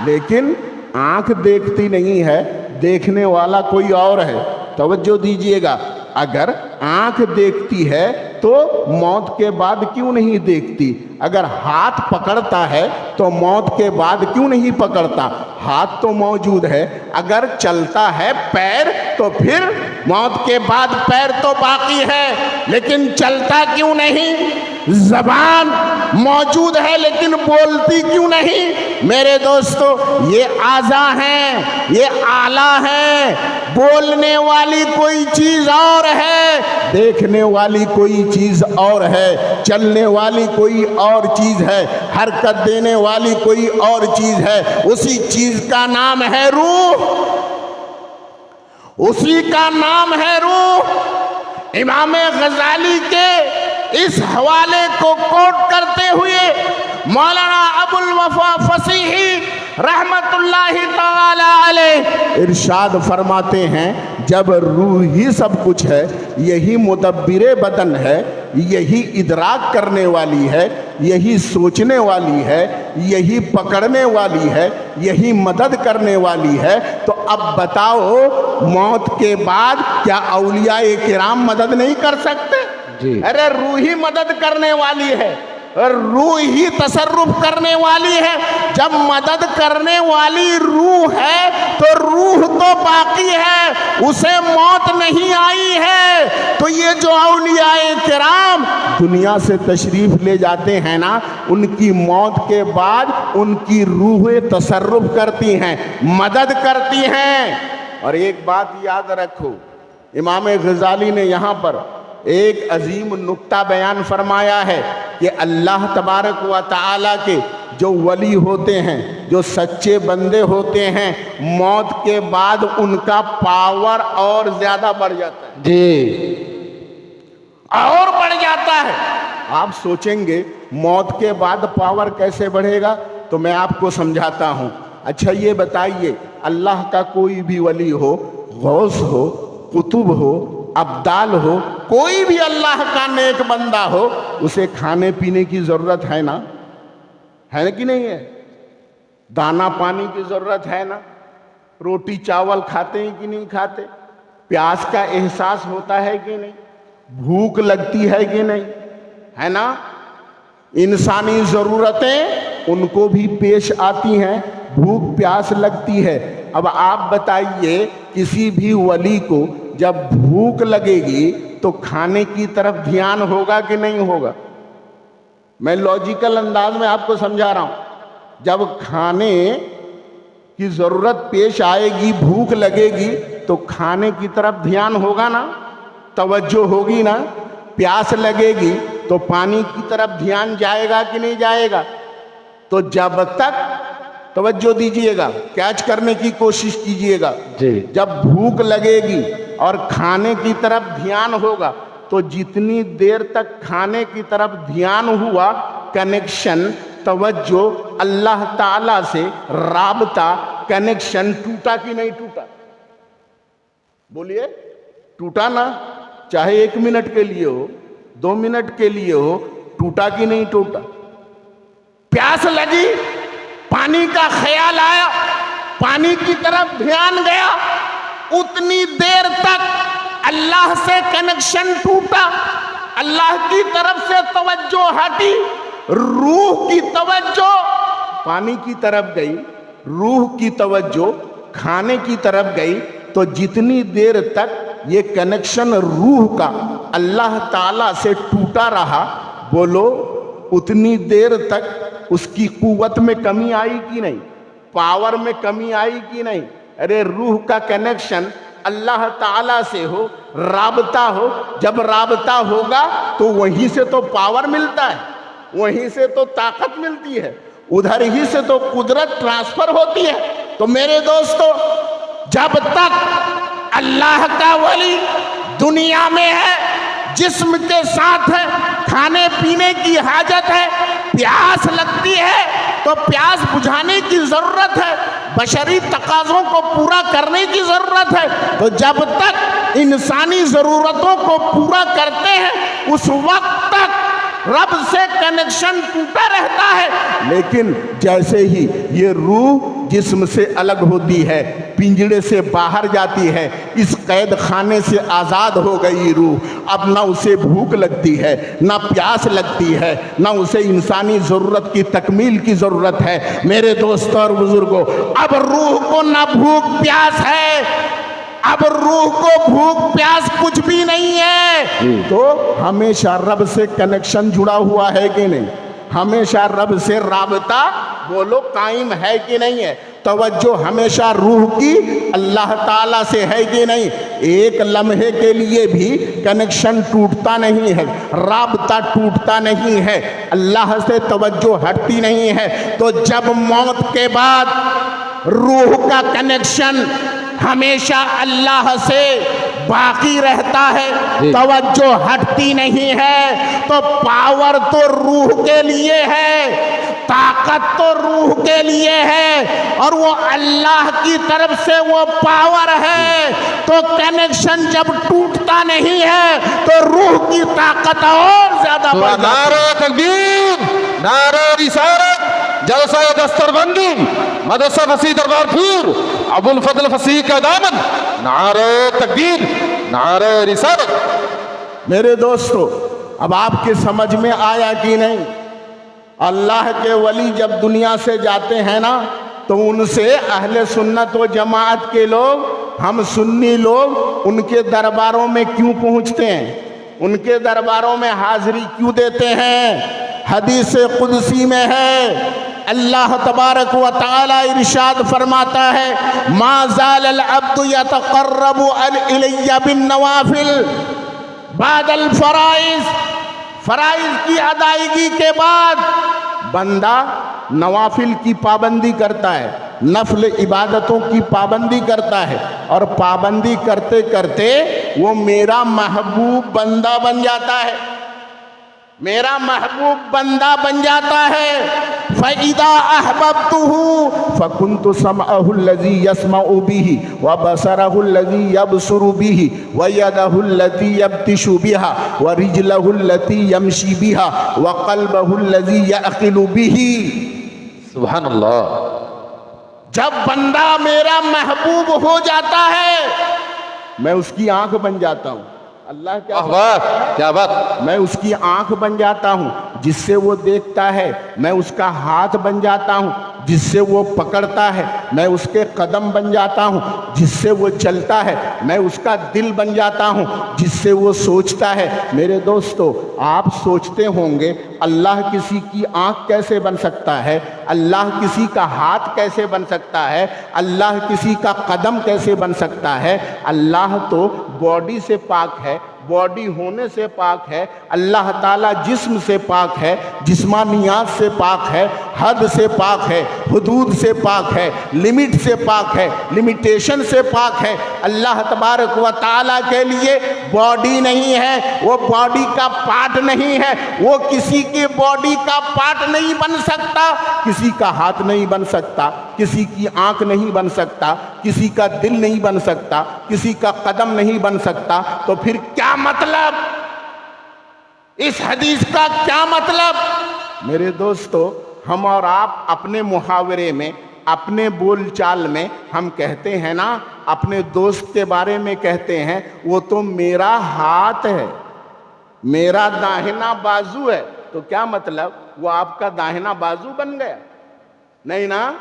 لیکن آنکھ دیکھتی نہیں ہے، دیکھنے والا کوئی اور ہے۔ توجہ دیجئے گا، اگر آنکھ دیکھتی ہے تو موت کے بعد کیوں نہیں دیکھتی؟ اگر ہاتھ پکڑتا ہے تو موت کے بعد کیوں نہیں پکڑتا؟ ہاتھ تو موجود ہے. اگر چلتا ہے پیر تو پھر موت کے بعد پیر تو باقی ہے، لیکن چلتا کیوں نہیں؟ زبان موجود ہے لیکن بولتی کیوں نہیں؟ میرے دوستو، یہ اعضاء ہیں، یہ آلہ ہیں. بولنے والی کوئی چیز اور ہے، دیکھنے والی کوئی چیز اور ہے، چلنے والی کوئی اور چیز ہے، حرکت دینے والی کوئی اور چیز ہے. اسی چیز کا نام ہے روح، اسی کا نام ہے روح. امام غزالی کے اس حوالے کو کوٹ کرتے ہوئے مولانا ابو الوفا فصیحی رحمت اللہ تعالی علیہ ارشاد فرماتے ہیں، جب روح ہی سب کچھ ہے، یہی مدبر بدن ہے، یہی ادراک کرنے والی ہے، یہی سوچنے والی ہے، یہی پکڑنے والی ہے، یہی مدد کرنے والی ہے، تو اب بتاؤ موت کے بعد کیا اولیاء کرام مدد نہیں کر سکتے؟ جی. ارے روح ہی مدد کرنے والی ہے، روح ہی تصرف کرنے والی ہے. جب مدد کرنے والی روح ہے تو روح تو باقی ہے، اسے موت نہیں آئی ہے. تو یہ جو اولیاء کرام دنیا سے تشریف لے جاتے ہیں نا، ان کی موت کے بعد ان کی روحیں تصرف کرتی ہیں، مدد کرتی ہیں. اور ایک بات یاد رکھو، امام غزالی نے یہاں پر ایک عظیم نکتہ بیان فرمایا ہے کہ اللہ تبارک و تعالی کے جو ولی ہوتے ہیں، جو سچے بندے ہوتے ہیں، موت کے بعد ان کا پاور اور زیادہ بڑھ جاتا ہے. جی. اور بڑھ جاتا ہے. آپ سوچیں گے موت کے بعد پاور کیسے بڑھے گا؟ تو میں آپ کو سمجھاتا ہوں. اچھا یہ بتائیے، اللہ کا کوئی بھی ولی ہو، غوث ہو، قطب ہو، ابدال ہو، کوئی بھی اللہ کا نیک بندہ ہو، اسے کھانے پینے کی ضرورت ہے نا؟ ہے کہ نہیں ہے؟ دانا پانی کی ضرورت ہے نا؟ روٹی چاول کھاتے ہیں کہ نہیں کھاتے؟ پیاس کا احساس ہوتا ہے کہ نہیں؟ بھوک لگتی ہے کہ نہیں؟ ہے نا؟ انسانی ضرورتیں ان کو بھی پیش آتی ہیں، بھوک پیاس لگتی ہے. اب آپ بتائیے، کسی بھی ولی کو جب بھوک لگے گی تو کھانے کی طرف دھیان ہوگا کہ نہیں ہوگا؟ میں لاجیکل انداز میں آپ کو سمجھا رہا ہوں. جب کھانے کی ضرورت پیش آئے گی، بھوک لگے گی، تو کھانے کی طرف دھیان ہوگا نا، توجہ ہوگی نا. پیاس لگے گی تو پانی کی طرف دھیان جائے گا کہ نہیں جائے گا؟ تو جب تک توجہ دیجئے گا، کیچ کرنے کی کوشش کیجئے گا. جب بھوک لگے گی اور کھانے کی طرف دھیان ہوگا، تو جتنی دیر تک کھانے کی طرف دھیان ہوا، کنیکشن، توجہ، اللہ تعالیٰ سے رابطہ، کنیکشن ٹوٹا کہ نہیں ٹوٹا؟ بولیے، ٹوٹا نا؟ چاہے 1 منٹ کے لیے ہو، 2 منٹ کے لیے ہو، ٹوٹا کہ نہیں ٹوٹا؟ پیاس لگی، پانی کا خیال آیا، پانی کی طرف دھیان گیا، اتنی دیر تک اللہ سے کنیکشن ٹوٹا، اللہ کی طرف سے توجہ ہٹی، روح کی توجہ پانی کی طرف گئی، روح کی توجہ کھانے کی طرف گئی. تو جتنی دیر تک یہ کنیکشن روح کا اللہ تعالیٰ سے ٹوٹا رہا، بولو اتنی دیر تک اس کی قوت میں کمی آئی کہ نہیں؟ پاور میں کمی آئی کہ نہیں؟ ارے روح کا کنیکشن اللہ تعالیٰ سے ہو، رابطہ ہو. جب رابطہ ہوگا تو وہیں سے تو پاور ملتا ہے، وہیں سے تو طاقت ملتی ہے، ادھر ہی سے تو قدرت ٹرانسفر ہوتی ہے. تو میرے دوستو، جب تک اللہ کا ولی دنیا میں ہے، جسم کے ساتھ ہے، کھانے پینے کی حاجت ہے، پیاس لگتی ہے تو پیاس بجھانے کی ضرورت ہے، بشری تقاضوں کو پورا کرنے کی ضرورت ہے. تو جب تک انسانی ضرورتوں کو پورا کرتے ہیں، اس وقت تک رب سے کنیکشن ٹوٹا رہتا ہے، لیکن جیسے ہی یہ روح جسم سے الگ ہوتی ہے، پنجڑے سے باہر جاتی ہے، اس قید خانے سے آزاد ہو گئی روح، اب نہ اسے بھوک لگتی ہے، نہ پیاس لگتی ہے، نہ اسے انسانی ضرورت کی تکمیل کی ضرورت ہے۔ میرے دوستوں اور بزرگوں، اب روح کو نہ بھوک پیاس ہے، اب روح کو بھوک پیاس کچھ بھی نہیں ہے، تو ہمیشہ رب سے کنیکشن جڑا ہوا ہے کہ نہیں؟ ہمیشہ رب سے رابطہ بولو قائم ہے کہ نہیں ہے؟ توجہ ہمیشہ روح کی اللہ تعالیٰ سے ہے کہ نہیں؟ ایک لمحے کے لیے بھی کنیکشن ٹوٹتا نہیں ہے، رابطہ ٹوٹتا نہیں ہے، اللہ سے توجہ ہٹتی نہیں ہے۔ تو جب موت کے بعد روح کا کنیکشن ہمیشہ اللہ سے باقی رہتا ہے، توجہ ہٹتی نہیں ہے، تو پاور تو روح کے لیے ہے، طاقت تو روح کے لیے ہے، اور وہ اللہ کی طرف سے وہ پاور ہے۔ تو کنیکشن جب ٹوٹتا نہیں ہے تو روح کی طاقت اور زیادہ بڑھ جاتی ہے۔ نعرہ تکبیر، نعرہ رسالت، جلسہ دستربندی، مدرسہ فصیح دربار پور، ابو الفضل فصیح کا دامن، نعرہ تکبیر، نعرہ رسالت۔ میرے دوستو، اب آپ کے سمجھ میں آیا کہ نہیں؟ اللہ کے ولی جب دنیا سے جاتے ہیں نا، تو ان سے اہل سنت و جماعت کے لوگ، ہم سنی لوگ ان کے درباروں میں کیوں پہنچتے ہیں؟ ان کے درباروں میں حاضری کیوں دیتے ہیں؟ حدیث قدسی میں ہے، اللہ تبارک و تعالی ارشاد فرماتا ہے، ما زال العبد یتقرب الی بالنوافل بعد الفرائض، فرائض کی ادائیگی کے بعد بندہ نوافل کی پابندی کرتا ہے، نفل عبادتوں کی پابندی کرتا ہے، اور پابندی کرتے کرتے وہ میرا محبوب بندہ بن جاتا ہے، میرا محبوب بندہ بن جاتا ہے۔ فَإِذَا أَحْبَبْتُهُ فَكُنْتُ سَمْعَهُ الَّذِي يَسْمَعُ بِهِ وَبَصَرَهُ الَّذِي يَبْصُرُ بِهِ وَيَدَهُ الَّتِي يَبْطِشُ بِهَا وَرِجْلَهُ الَّتِي يَمْشِي بِهَا وَقَلْبَهُ الَّذِي يَعْقِلُ بِهِ۔ سبحان اللہ۔ جب بندہ میرا محبوب ہو جاتا ہے، میں اس کی آنکھ بن جاتا ہوں۔ اللہ کیا بات، میں اس کی آنکھ بن جاتا ہوں جس سے وہ دیکھتا ہے، میں اس کا ہاتھ بن جاتا ہوں جس سے وہ پکڑتا ہے، میں اس کے قدم بن جاتا ہوں جس سے وہ چلتا ہے، میں اس کا دل بن جاتا ہوں جس سے وہ سوچتا ہے۔ میرے دوستو، آپ سوچتے ہوں گے اللہ کسی کی آنکھ کیسے بن سکتا ہے، اللہ کسی کا ہاتھ کیسے بن سکتا ہے، اللہ کسی کا قدم کیسے بن سکتا ہے؟ اللہ تو باڈی سے پاک ہے، باڈی ہونے سے پاک ہے، اللہ تعالیٰ جسم سے پاک ہے، جسمانیات سے پاک ہے، حد سے پاک ہے، حدود سے پاک ہے، لمٹ سے پاک ہے، لمیٹیشن سے پاک ہے۔ اللہ تبارک و تعالیٰ کے لیے باڈی نہیں ہے، وہ باڈی کا پارٹ نہیں ہے، وہ کسی کی باڈی کا پارٹ نہیں بن سکتا، کسی کا ہاتھ نہیں بن سکتا، کسی کی آنکھ نہیں بن سکتا، کسی کا دل نہیں بن سکتا، کسی کا قدم نہیں بن سکتا۔ تو پھر کیا مطلب؟ اس حدیث کا کیا مطلب؟ میرے دوستو، ہم اور آپ اپنے محاورے میں، اپنے بول چال میں ہم کہتے ہیں نا، اپنے دوست کے بارے میں کہتے ہیں، وہ تو میرا ہاتھ ہے، میرا داہنا بازو ہے۔ تو کیا مطلب؟ وہ آپ کا داہنا بازو بن گیا؟ نہیں نا،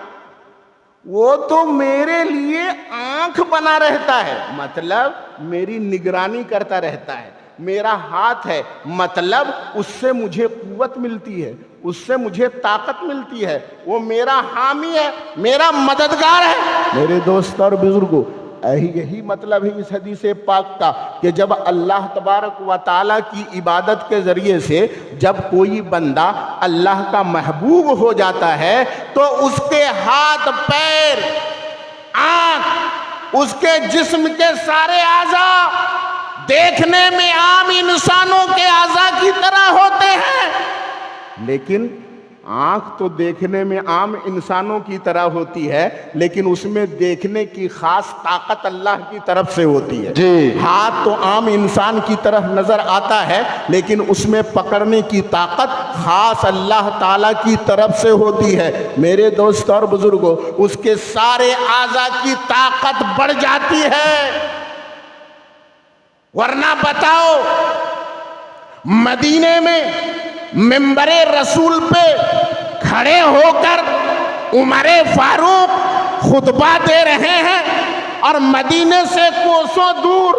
وہ تو میرے لیے آنکھ بنا رہتا ہے، مطلب میری نگرانی کرتا رہتا ہے، میرا ہاتھ ہے، مطلب اس سے مجھے قوت ملتی ہے، اس سے مجھے طاقت ملتی ہے، وہ میرا حامی ہے، میرا مددگار ہے۔ میرے دوست اور بزرگوں، یہی مطلب ہے اس حدیث پاک کا کہ جب اللہ تبارک و تعالیٰ کی عبادت کے ذریعے سے جب کوئی بندہ اللہ کا محبوب ہو جاتا ہے تو اس کے ہاتھ، پیر، آنکھ، اس کے جسم کے سارے اعضاء دیکھنے میں عام انسانوں کے اعضاء کی طرح ہوتے ہیں، لیکن آنکھ تو دیکھنے میں عام انسانوں کی طرح ہوتی ہے، لیکن اس میں دیکھنے کی خاص طاقت اللہ کی طرف سے ہوتی ہے۔ جی۔ ہاتھ تو عام انسان کی طرح نظر آتا ہے، لیکن اس میں پکڑنے کی طاقت خاص اللہ تعالیٰ کی طرف سے ہوتی ہے۔ میرے دوست اور بزرگوں، اس کے سارے اعضاء کی طاقت بڑھ جاتی ہے۔ ورنہ بتاؤ، مدینے میں منبر رسول پہ کھڑے ہو کر عمر فاروق خطبہ دے رہے ہیں، اور مدینے سے کوسوں دور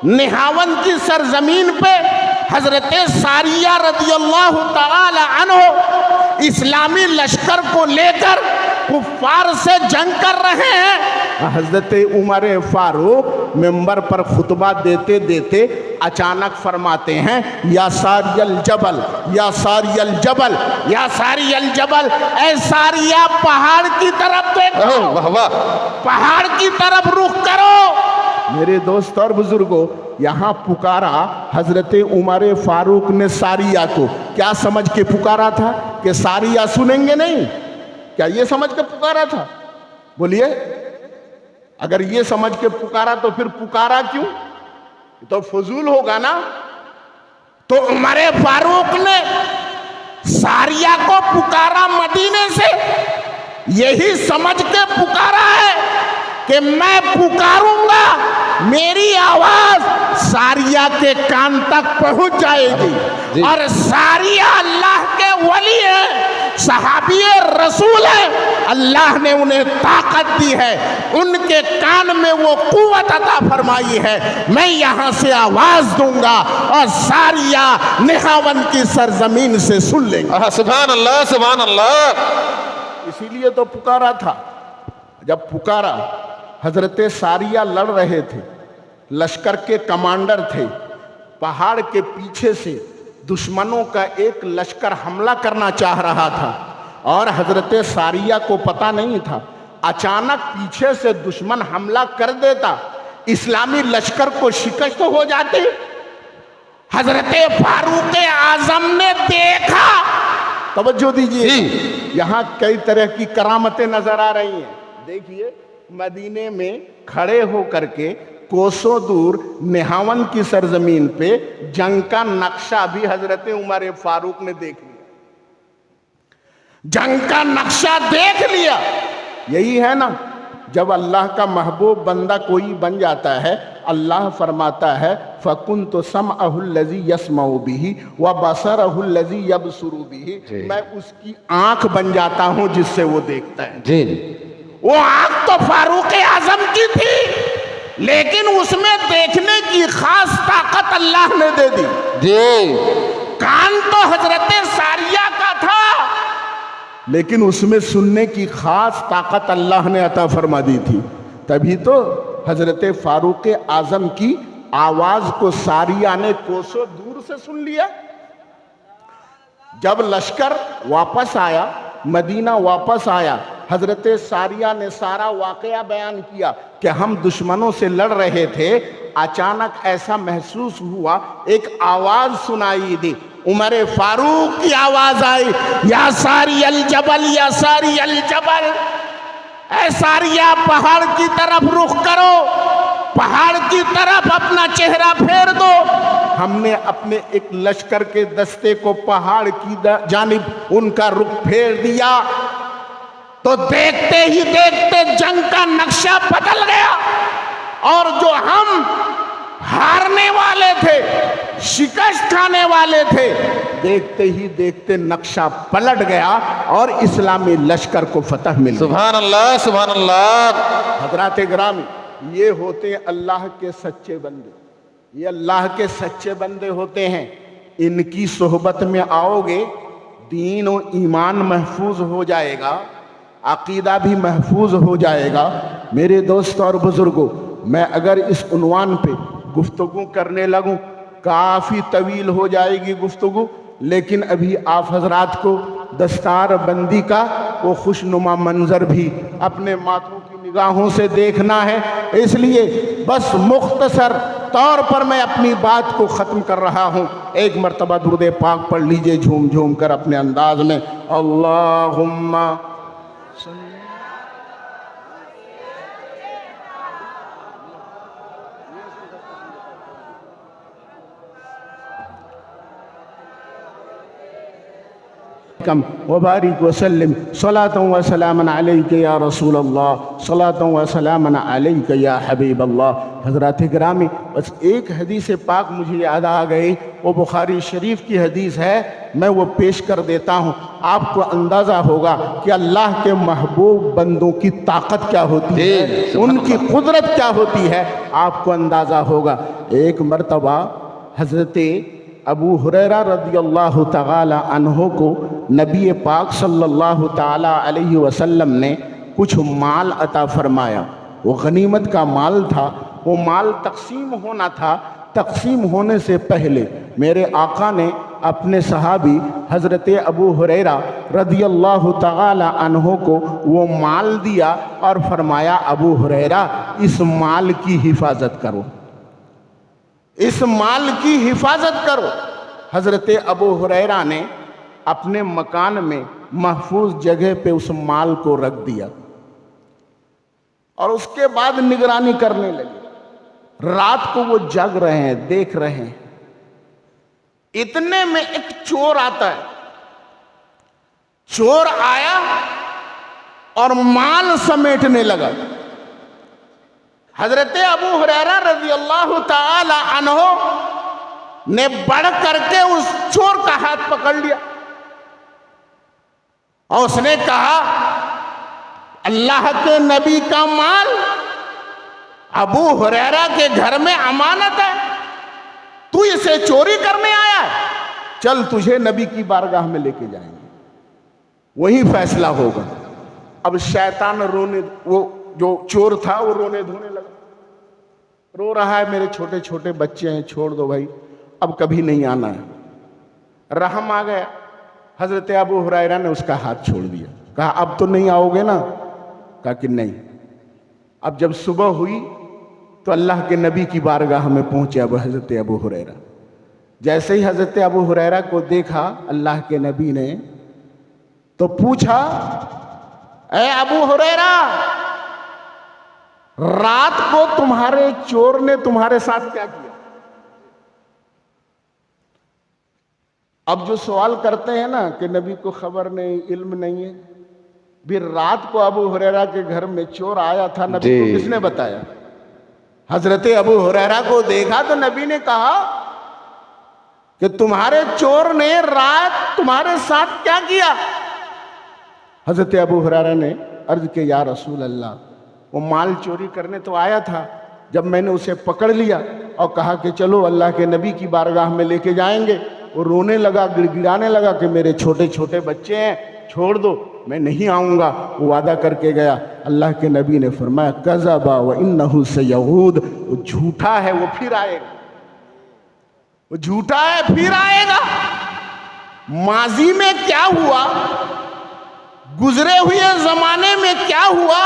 نہاون کی سرزمین پہ حضرت ساریہ رضی اللہ تعالی عنہ اسلامی لشکر کو لے کر کفار سے جنگ کر رہے ہیں۔ حضرت عمر فاروق منبر پر خطبہ دیتے دیتے اچانک فرماتے ہیں، یا ساری الجبل، یا ساری الجبل، یا ساری الجبل، اے ساریہ پہاڑ کی طرف دیکھو، واہ واہ، پہاڑ کی طرف رخ کرو۔ میرے دوست اور بزرگوں، یہاں پکارا حضرت عمر فاروق نے ساریہ کو، کیا سمجھ کے پکارا تھا کہ ساریہ سنیں گے نہیں؟ کیا یہ سمجھ کے پکارا تھا؟ بولیے، اگر یہ سمجھ کے پکارا تو پھر پکارا کیوں؟ تو فضول ہوگا نا۔ تو عمر فاروق نے ساریہ کو پکارا مدینے سے، یہی سمجھ کے پکارا ہے کہ میں پکاروں گا، میری آواز ساریہ کے کان تک پہنچ جائے گی، اور ساریہ اللہ کے ولی ہیں، صحابی رسول ہے، اللہ نے انہیں طاقت دی ہے، ان کے کان میں وہ قوت عطا فرمائی ہے، میں یہاں سے آواز دوں گا اور ساریہ نہاون کی سرزمین سے سن لیں گے۔ سبحان اللہ، سبحان اللہ۔ اسی لیے تو پکارا تھا۔ جب پکارا، حضرت ساریہ لڑ رہے تھے، لشکر کے کمانڈر تھے، پہاڑ کے پیچھے سے دشمنوں کا ایک لشکر حملہ کرنا چاہ رہا تھا، اور حضرت ساریہ کو پتہ نہیں تھا، اچانک پیچھے سے دشمن حملہ کر دیتا، اسلامی لشکر کو شکست ہو جاتی۔ حضرت فاروق اعظم نے دیکھا، توجہ دیجئے، یہاں کئی طرح کی کرامتیں نظر آ رہی ہیں۔ دیکھیے، مدینے میں کھڑے ہو کر کے کوسوں دور نہاون کی سرزمین پہ جنگ کا نقشہ بھی حضرت عمر فاروق نے دیکھ لیا، جنگ کا نقشہ دیکھ لیا۔ یہی ہے نا، جب اللہ کا محبوب بندہ کوئی بن جاتا ہے، اللہ فرماتا ہے فَكُنْتُ سَمْعَهُ الَّذِي يَسْمَعُ بِهِ وَبَصَرَهُ الَّذِي يَبْصُرُ بِهِ، میں اس کی آنکھ بن جاتا ہوں جس سے وہ دیکھتا ہے۔ جی، وہ آنکھ تو فاروق اعظم کی تھی، لیکن اس میں دیکھنے کی خاص طاقت اللہ نے دے دی۔ جی، کان تو حضرت ساریہ کا تھا، لیکن اس میں سننے کی خاص طاقت اللہ نے عطا فرما دی تھی۔ تبھی تو حضرت فاروق اعظم کی آواز کو ساریہ نے کوسوں دور سے سن لیا۔ جب لشکر واپس آیا، مدینہ واپس آیا، حضرت ساریہ نے سارا واقعہ بیان کیا کہ ہم دشمنوں سے لڑ رہے تھے، اچانک ایسا محسوس ہوا، ایک آواز سنائی دی، عمر فاروق کی آواز آئی، یا ساری الجبل، یا ساری الجبل، اے ساریہ پہاڑ کی طرف رخ کرو، پہاڑ کی طرف اپنا چہرہ پھیر دو۔ ہم نے اپنے ایک لشکر کے دستے کو پہاڑ کی جانب ان کا رخ پھیر دیا، تو دیکھتے ہی دیکھتے جنگ کا نقشہ بدل گیا، اور جو ہم ہارنے والے تھے، شکست کھانے والے تھے، دیکھتے ہی دیکھتے نقشہ پلٹ گیا اور اسلامی لشکر کو فتح مل گئی۔ سبحان اللہ، سبحان اللہ۔ حضرات گرامی، یہ ہوتے اللہ کے سچے بندے، یہ اللہ کے سچے بندے ہوتے ہیں۔ ان کی صحبت میں آؤ گے، دین و ایمان محفوظ ہو جائے گا، عقیدہ بھی محفوظ ہو جائے گا۔ میرے دوست اور بزرگوں، میں اگر اس عنوان پہ گفتگو کرنے لگوں، کافی طویل ہو جائے گی گفتگو، لیکن ابھی آپ حضرات کو دستار بندی کا وہ خوشنما منظر بھی اپنے ماتھوں کی نگاہوں سے دیکھنا ہے، اس لیے بس مختصر طور پر میں اپنی بات کو ختم کر رہا ہوں. ایک مرتبہ درود پاک پڑھ لیجئے جھوم جھوم کر اپنے انداز میں. اللہم وبارک وسلم صلاۃ و سلام علیک یا رسول اللہ صلاۃ و سلام علیک یا حبیب اللہ. حضرات گرامی، بس ایک حدیث پاک مجھے یاد آ گئی، وہ بخاری شریف کی حدیث ہے، میں وہ پیش کر دیتا ہوں. آپ کو اندازہ ہوگا کہ اللہ کے محبوب بندوں کی طاقت کیا ہوتی ہے، ان کی قدرت کیا ہوتی ہے، آپ کو اندازہ ہوگا. ایک مرتبہ حضرت ابو ہریرہ رضی اللہ تعالی عنہ کو نبی پاک صلی اللہ تعالی علیہ وسلم نے کچھ مال عطا فرمایا. وہ غنیمت کا مال تھا، وہ مال تقسیم ہونا تھا. تقسیم ہونے سے پہلے میرے آقا نے اپنے صحابی حضرت ابو ہریرہ رضی اللہ تعالی عنہ کو وہ مال دیا اور فرمایا ابو ہریرہ اس مال کی حفاظت کرو، اس مال کی حفاظت کرو. حضرت ابو ہریرہ نے اپنے مکان میں محفوظ جگہ پہ اس مال کو رکھ دیا اور اس کے بعد نگرانی کرنے لگے. رات کو وہ جگ رہے ہیں، دیکھ رہے ہیں. اتنے میں ایک چور آتا ہے. چور آیا اور مال سمیٹنے لگا. حضرت ابو ہریرہ رضی اللہ تعالی عنہ نے بڑھ کر کے اس چور کا ہاتھ پکڑ لیا اور اس نے کہا اللہ کے نبی کا مال ابو ہریرہ کے گھر میں امانت ہے، تو اسے چوری کرنے آیا ہے، چل تجھے نبی کی بارگاہ میں لے کے جائیں گے، وہی فیصلہ ہوگا. اب شیطان رونے، وہ جو چور تھا وہ رونے دھونے لگا، رو رہا ہے میرے چھوٹے چھوٹے بچے ہیں، چھوڑ دو بھائی، اب کبھی نہیں آنا ہے. رحم آ گیا. حضرت ابو ہریرہ نے اس کا ہاتھ چھوڑ دیا، کہا اب تو نہیں آؤ گے نا؟ کہا کہ نہیں. اب جب صبح ہوئی تو اللہ کے نبی کی بارگاہ میں پہنچے اب حضرت ابو ہریرہ. جیسے ہی حضرت ابو ہریرہ کو دیکھا اللہ کے نبی نے تو پوچھا اے ابو ہریرہ، رات کو تمہارے چور نے تمہارے ساتھ کیا کیا؟ اب جو سوال کرتے ہیں نا کہ نبی کو خبر نہیں، علم نہیں ہے، بھی رات کو ابو ہریرہ کے گھر میں چور آیا تھا، نبی کو کس نے بتایا؟ حضرت ابو ہریرہ کو دیکھا تو نبی نے کہا کہ تمہارے چور نے رات تمہارے ساتھ کیا کیا؟ حضرت ابو ہریرہ نے عرض کہ یا رسول اللہ، وہ مال چوری کرنے تو آیا تھا، جب میں نے اسے پکڑ لیا اور کہا کہ چلو اللہ کے نبی کی بارگاہ میں لے کے جائیں گے، وہ رونے لگا، گڑ گڑانے لگا کہ میرے چھوٹے چھوٹے بچے ہیں، چھوڑ دو، میں نہیں آؤں گا. وہ وعدہ کر کے گیا. اللہ کے نبی نے فرمایا کذبا وانہ سیعود، وہ جھوٹا ہے، وہ پھر آئے گا، وہ جھوٹا ہے، پھر آئے گا. ماضی میں کیا ہوا، گزرے ہوئے زمانے میں کیا ہوا،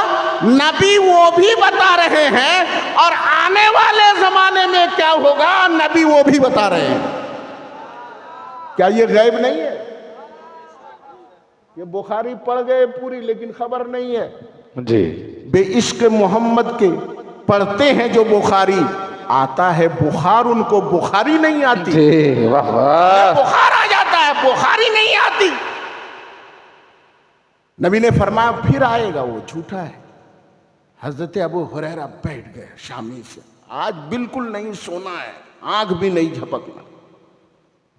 نبی وہ بھی بتا رہے ہیں، اور آنے والے زمانے میں کیا ہوگا نبی وہ بھی بتا رہے ہیں. کیا یہ غیب نہیں ہے؟ یہ بخاری پڑھ گئے پوری لیکن خبر نہیں ہے. جی بے عشق محمد کے پڑھتے ہیں جو بخاری، آتا ہے بخار، ان کو بخاری نہیں آتی. جی واہ واہ، بخار آ جاتا ہے، بخاری نہیں آتی. نبی نے فرمایا پھر آئے گا، وہ جھوٹا ہے. حضرت ابو ہریرہ بیٹھ گئے شامی سے. آج بالکل نہیں سونا ہے، آنکھ بھی نہیں جھپکنا،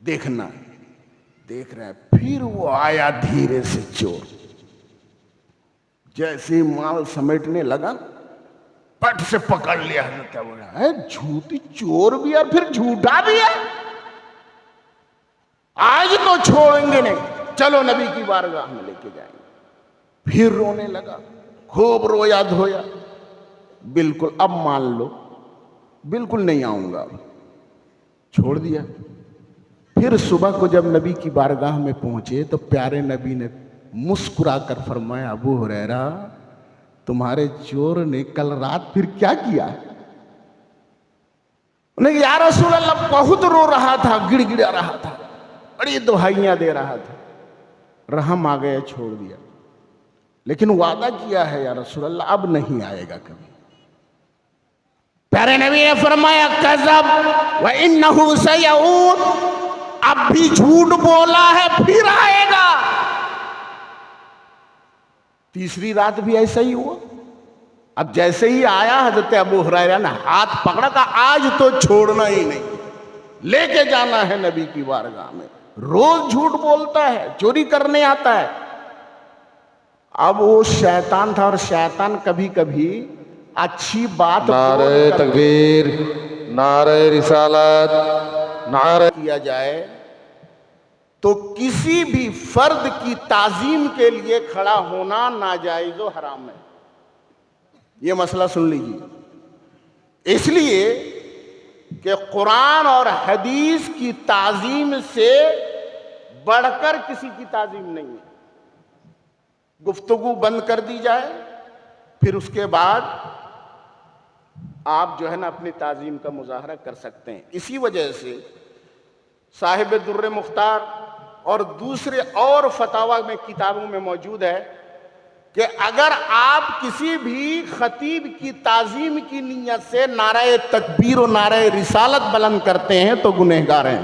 دیکھنا ہے. دیکھ رہے ہیں. پھر وہ آیا دھیرے سے چور. جیسے مال سمیٹنے لگا پٹ سے پکڑ لیا حضرت ابو ہریرہ. جھوٹی چور بھی ہے پھر جھوٹا بھی ہے، آج تو چھوڑیں گے نہیں، چلو نبی کی بارگاہ میں لے کے جائیں گے. پھر رونے لگا، خوب رویا دھویا. بالکل اب مان لو، بالکل نہیں آؤں گا. چھوڑ دیا. پھر صبح کو جب نبی کی بارگاہ میں پہنچے تو پیارے نبی نے مسکرا کر فرمایا ابو ہریرہ، تمہارے چور نے کل رات پھر کیا کیا؟ انہیں یا رسول اللہ بہت رو رہا تھا، گڑ گڑا رہا تھا، بڑی دہائیاں دے رہا تھا، رحم آ گیا، چھوڑ دیا، لیکن وعدہ کیا ہے یا رسول اللہ اب نہیں آئے گا کبھی۔ پیارے نبی نے فرمایا کذب وَإِنَّهُ سَيَعُودُ، اب بھی جھوٹ بولا ہے، پھر آئے گا۔ تیسری رات بھی ایسا ہی ہوا۔ اب جیسے ہی آیا حضرت ابو ہریرہ نے ہاتھ پکڑا، کہا آج تو چھوڑنا ہی نہیں، لے کے جانا ہے نبی کی بارگاہ میں۔ روز جھوٹ بولتا ہے، چوری کرنے آتا ہے۔ اب وہ شیطان تھا، اور شیطان کبھی کبھی اچھی بات نعرہ تکبیر، نعرہ رسالت، نعرہ کیا جائے تو کسی بھی فرد کی تعظیم کے لیے کھڑا ہونا ناجائز و حرام ہے۔ یہ مسئلہ سن لیجیے، اس لیے کہ قرآن اور حدیث کی تعظیم سے بڑھ کر کسی کی تعظیم نہیں ہے۔ گفتگو بند کر دی جائے، پھر اس کے بعد آپ جو ہے نا اپنی تعظیم کا مظاہرہ کر سکتے ہیں۔ اسی وجہ سے صاحب در مختار اور دوسرے اور فتاوی میں کتابوں میں موجود ہے کہ اگر آپ کسی بھی خطیب کی تعظیم کی نیت سے نعرہ تکبیر و نعرہ رسالت بلند کرتے ہیں تو گنہگار ہیں،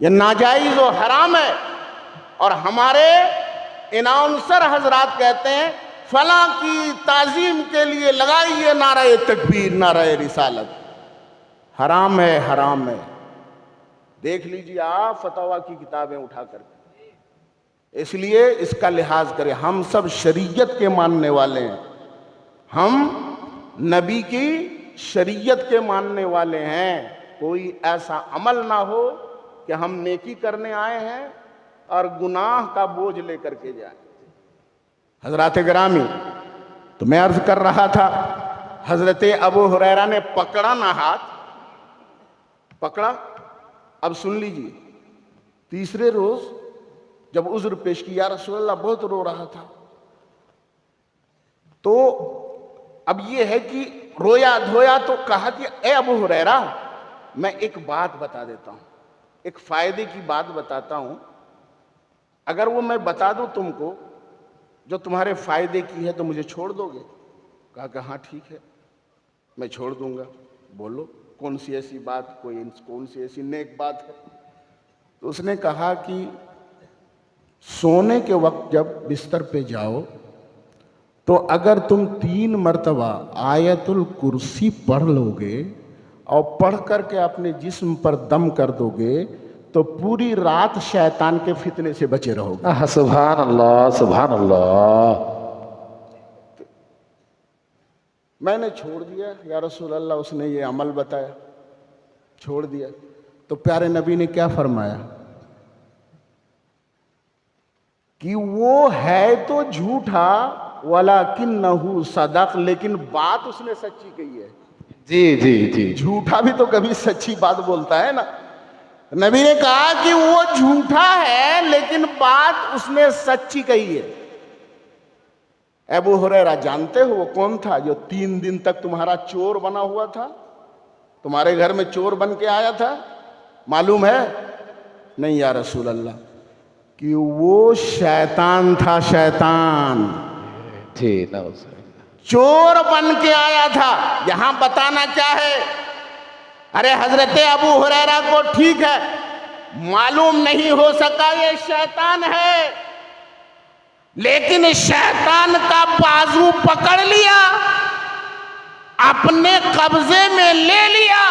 یہ ناجائز و حرام ہے۔ اور ہمارے اناؤنسر حضرات کہتے ہیں فلاں کی تعظیم کے لیے لگائیے نعرہ تکبیر، نعرہ رسالت، حرام ہے، حرام ہے۔ دیکھ لیجیے آپ فتاوی کی کتابیں اٹھا کر کے، اس لیے اس کا لحاظ کریں۔ ہم سب شریعت کے ماننے والے ہیں، ہم نبی کی شریعت کے ماننے والے ہیں۔ کوئی ایسا عمل نہ ہو کہ ہم نیکی کرنے آئے ہیں اور گناہ کا بوجھ لے کر کے جائیں۔ حضرات گرامی، تو میں عرض کر رہا تھا، حضرت ابو ہریرہ نے پکڑا نہ ہاتھ، پکڑا۔ اب سن لیجیے، تیسرے روز جب عذر پیش کی، یا رسول اللہ بہت رو رہا تھا، تو اب یہ ہے کہ رویا دھویا تو کہا کہ اے ابو ہریرہ میں ایک بات بتا دیتا ہوں، ایک فائدے کی بات بتاتا ہوں، اگر وہ میں بتا دوں تم کو جو تمہارے فائدے کی ہے تو مجھے چھوڑ دو گے؟ کہا کہ ہاں ٹھیک ہے میں چھوڑ دوں گا، بولو کون سی ایسی بات، کون سی ایسی نیک بات ہے؟ تو اس نے کہا کہ سونے کے وقت جب بستر پہ جاؤ تو اگر تم 3 مرتبہ آیت الکرسی پڑھ لو گے اور پڑھ کر کے اپنے جسم پر دم کر دو گے تو پوری رات شیطان کے فتنے سے بچے رہو گے۔ سبحان اللہ، سبحان اللہ۔ میں نے چھوڑ دیا یا رسول اللہ، اس نے یہ عمل بتایا، چھوڑ دیا۔ تو پیارے نبی نے کیا فرمایا کہ وہ ہے تو جھوٹا وَلَكِنَّهُ صَدَقَ، لیکن بات اس نے سچی کہی ہے۔ جی جی جی، جھوٹا بھی تو کبھی سچی بات بولتا ہے نا۔ نبی نے کہا کہ وہ جھوٹا ہے لیکن بات اس نے سچی کہی ہے۔ ابو ہریرہ جانتے ہو وہ کون تھا جو 3 دن تک تمہارا چور بنا ہوا تھا، تمہارے گھر میں چور بن کے آیا تھا؟ معلوم ہے؟ نہیں یا رسول اللہ، کہ وہ شیطان تھا، شیطان جی، چور بن کے آیا تھا۔ یہاں بتانا کیا ہے؟ ارے حضرت ابو ہریرہ کو ٹھیک ہے معلوم نہیں ہو سکا یہ شیطان ہے، لیکن شیطان کا بازو پکڑ لیا، اپنے قبضے میں لے لیا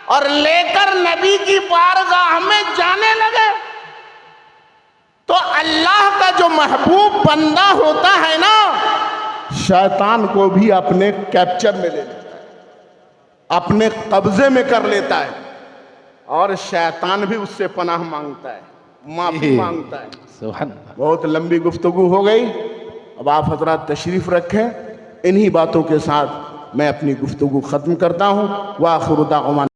اور لے کر نبی کی بارگاہ میں جانے لگے۔ تو اللہ کا جو محبوب بندہ ہوتا ہے نا، شیطان کو بھی اپنے کیپچر میں لے لیتا ہے، اپنے قبضے میں کر لیتا ہے، اور شیطان بھی اس سے پناہ مانگتا ہے، معافی مانگتا ہے۔ سبحان اللہ۔ بہت لمبی گفتگو ہو گئی، اب آپ حضرات تشریف رکھیں۔ انہی باتوں کے ساتھ میں اپنی گفتگو ختم کرتا ہوں۔ وآخر دعوانا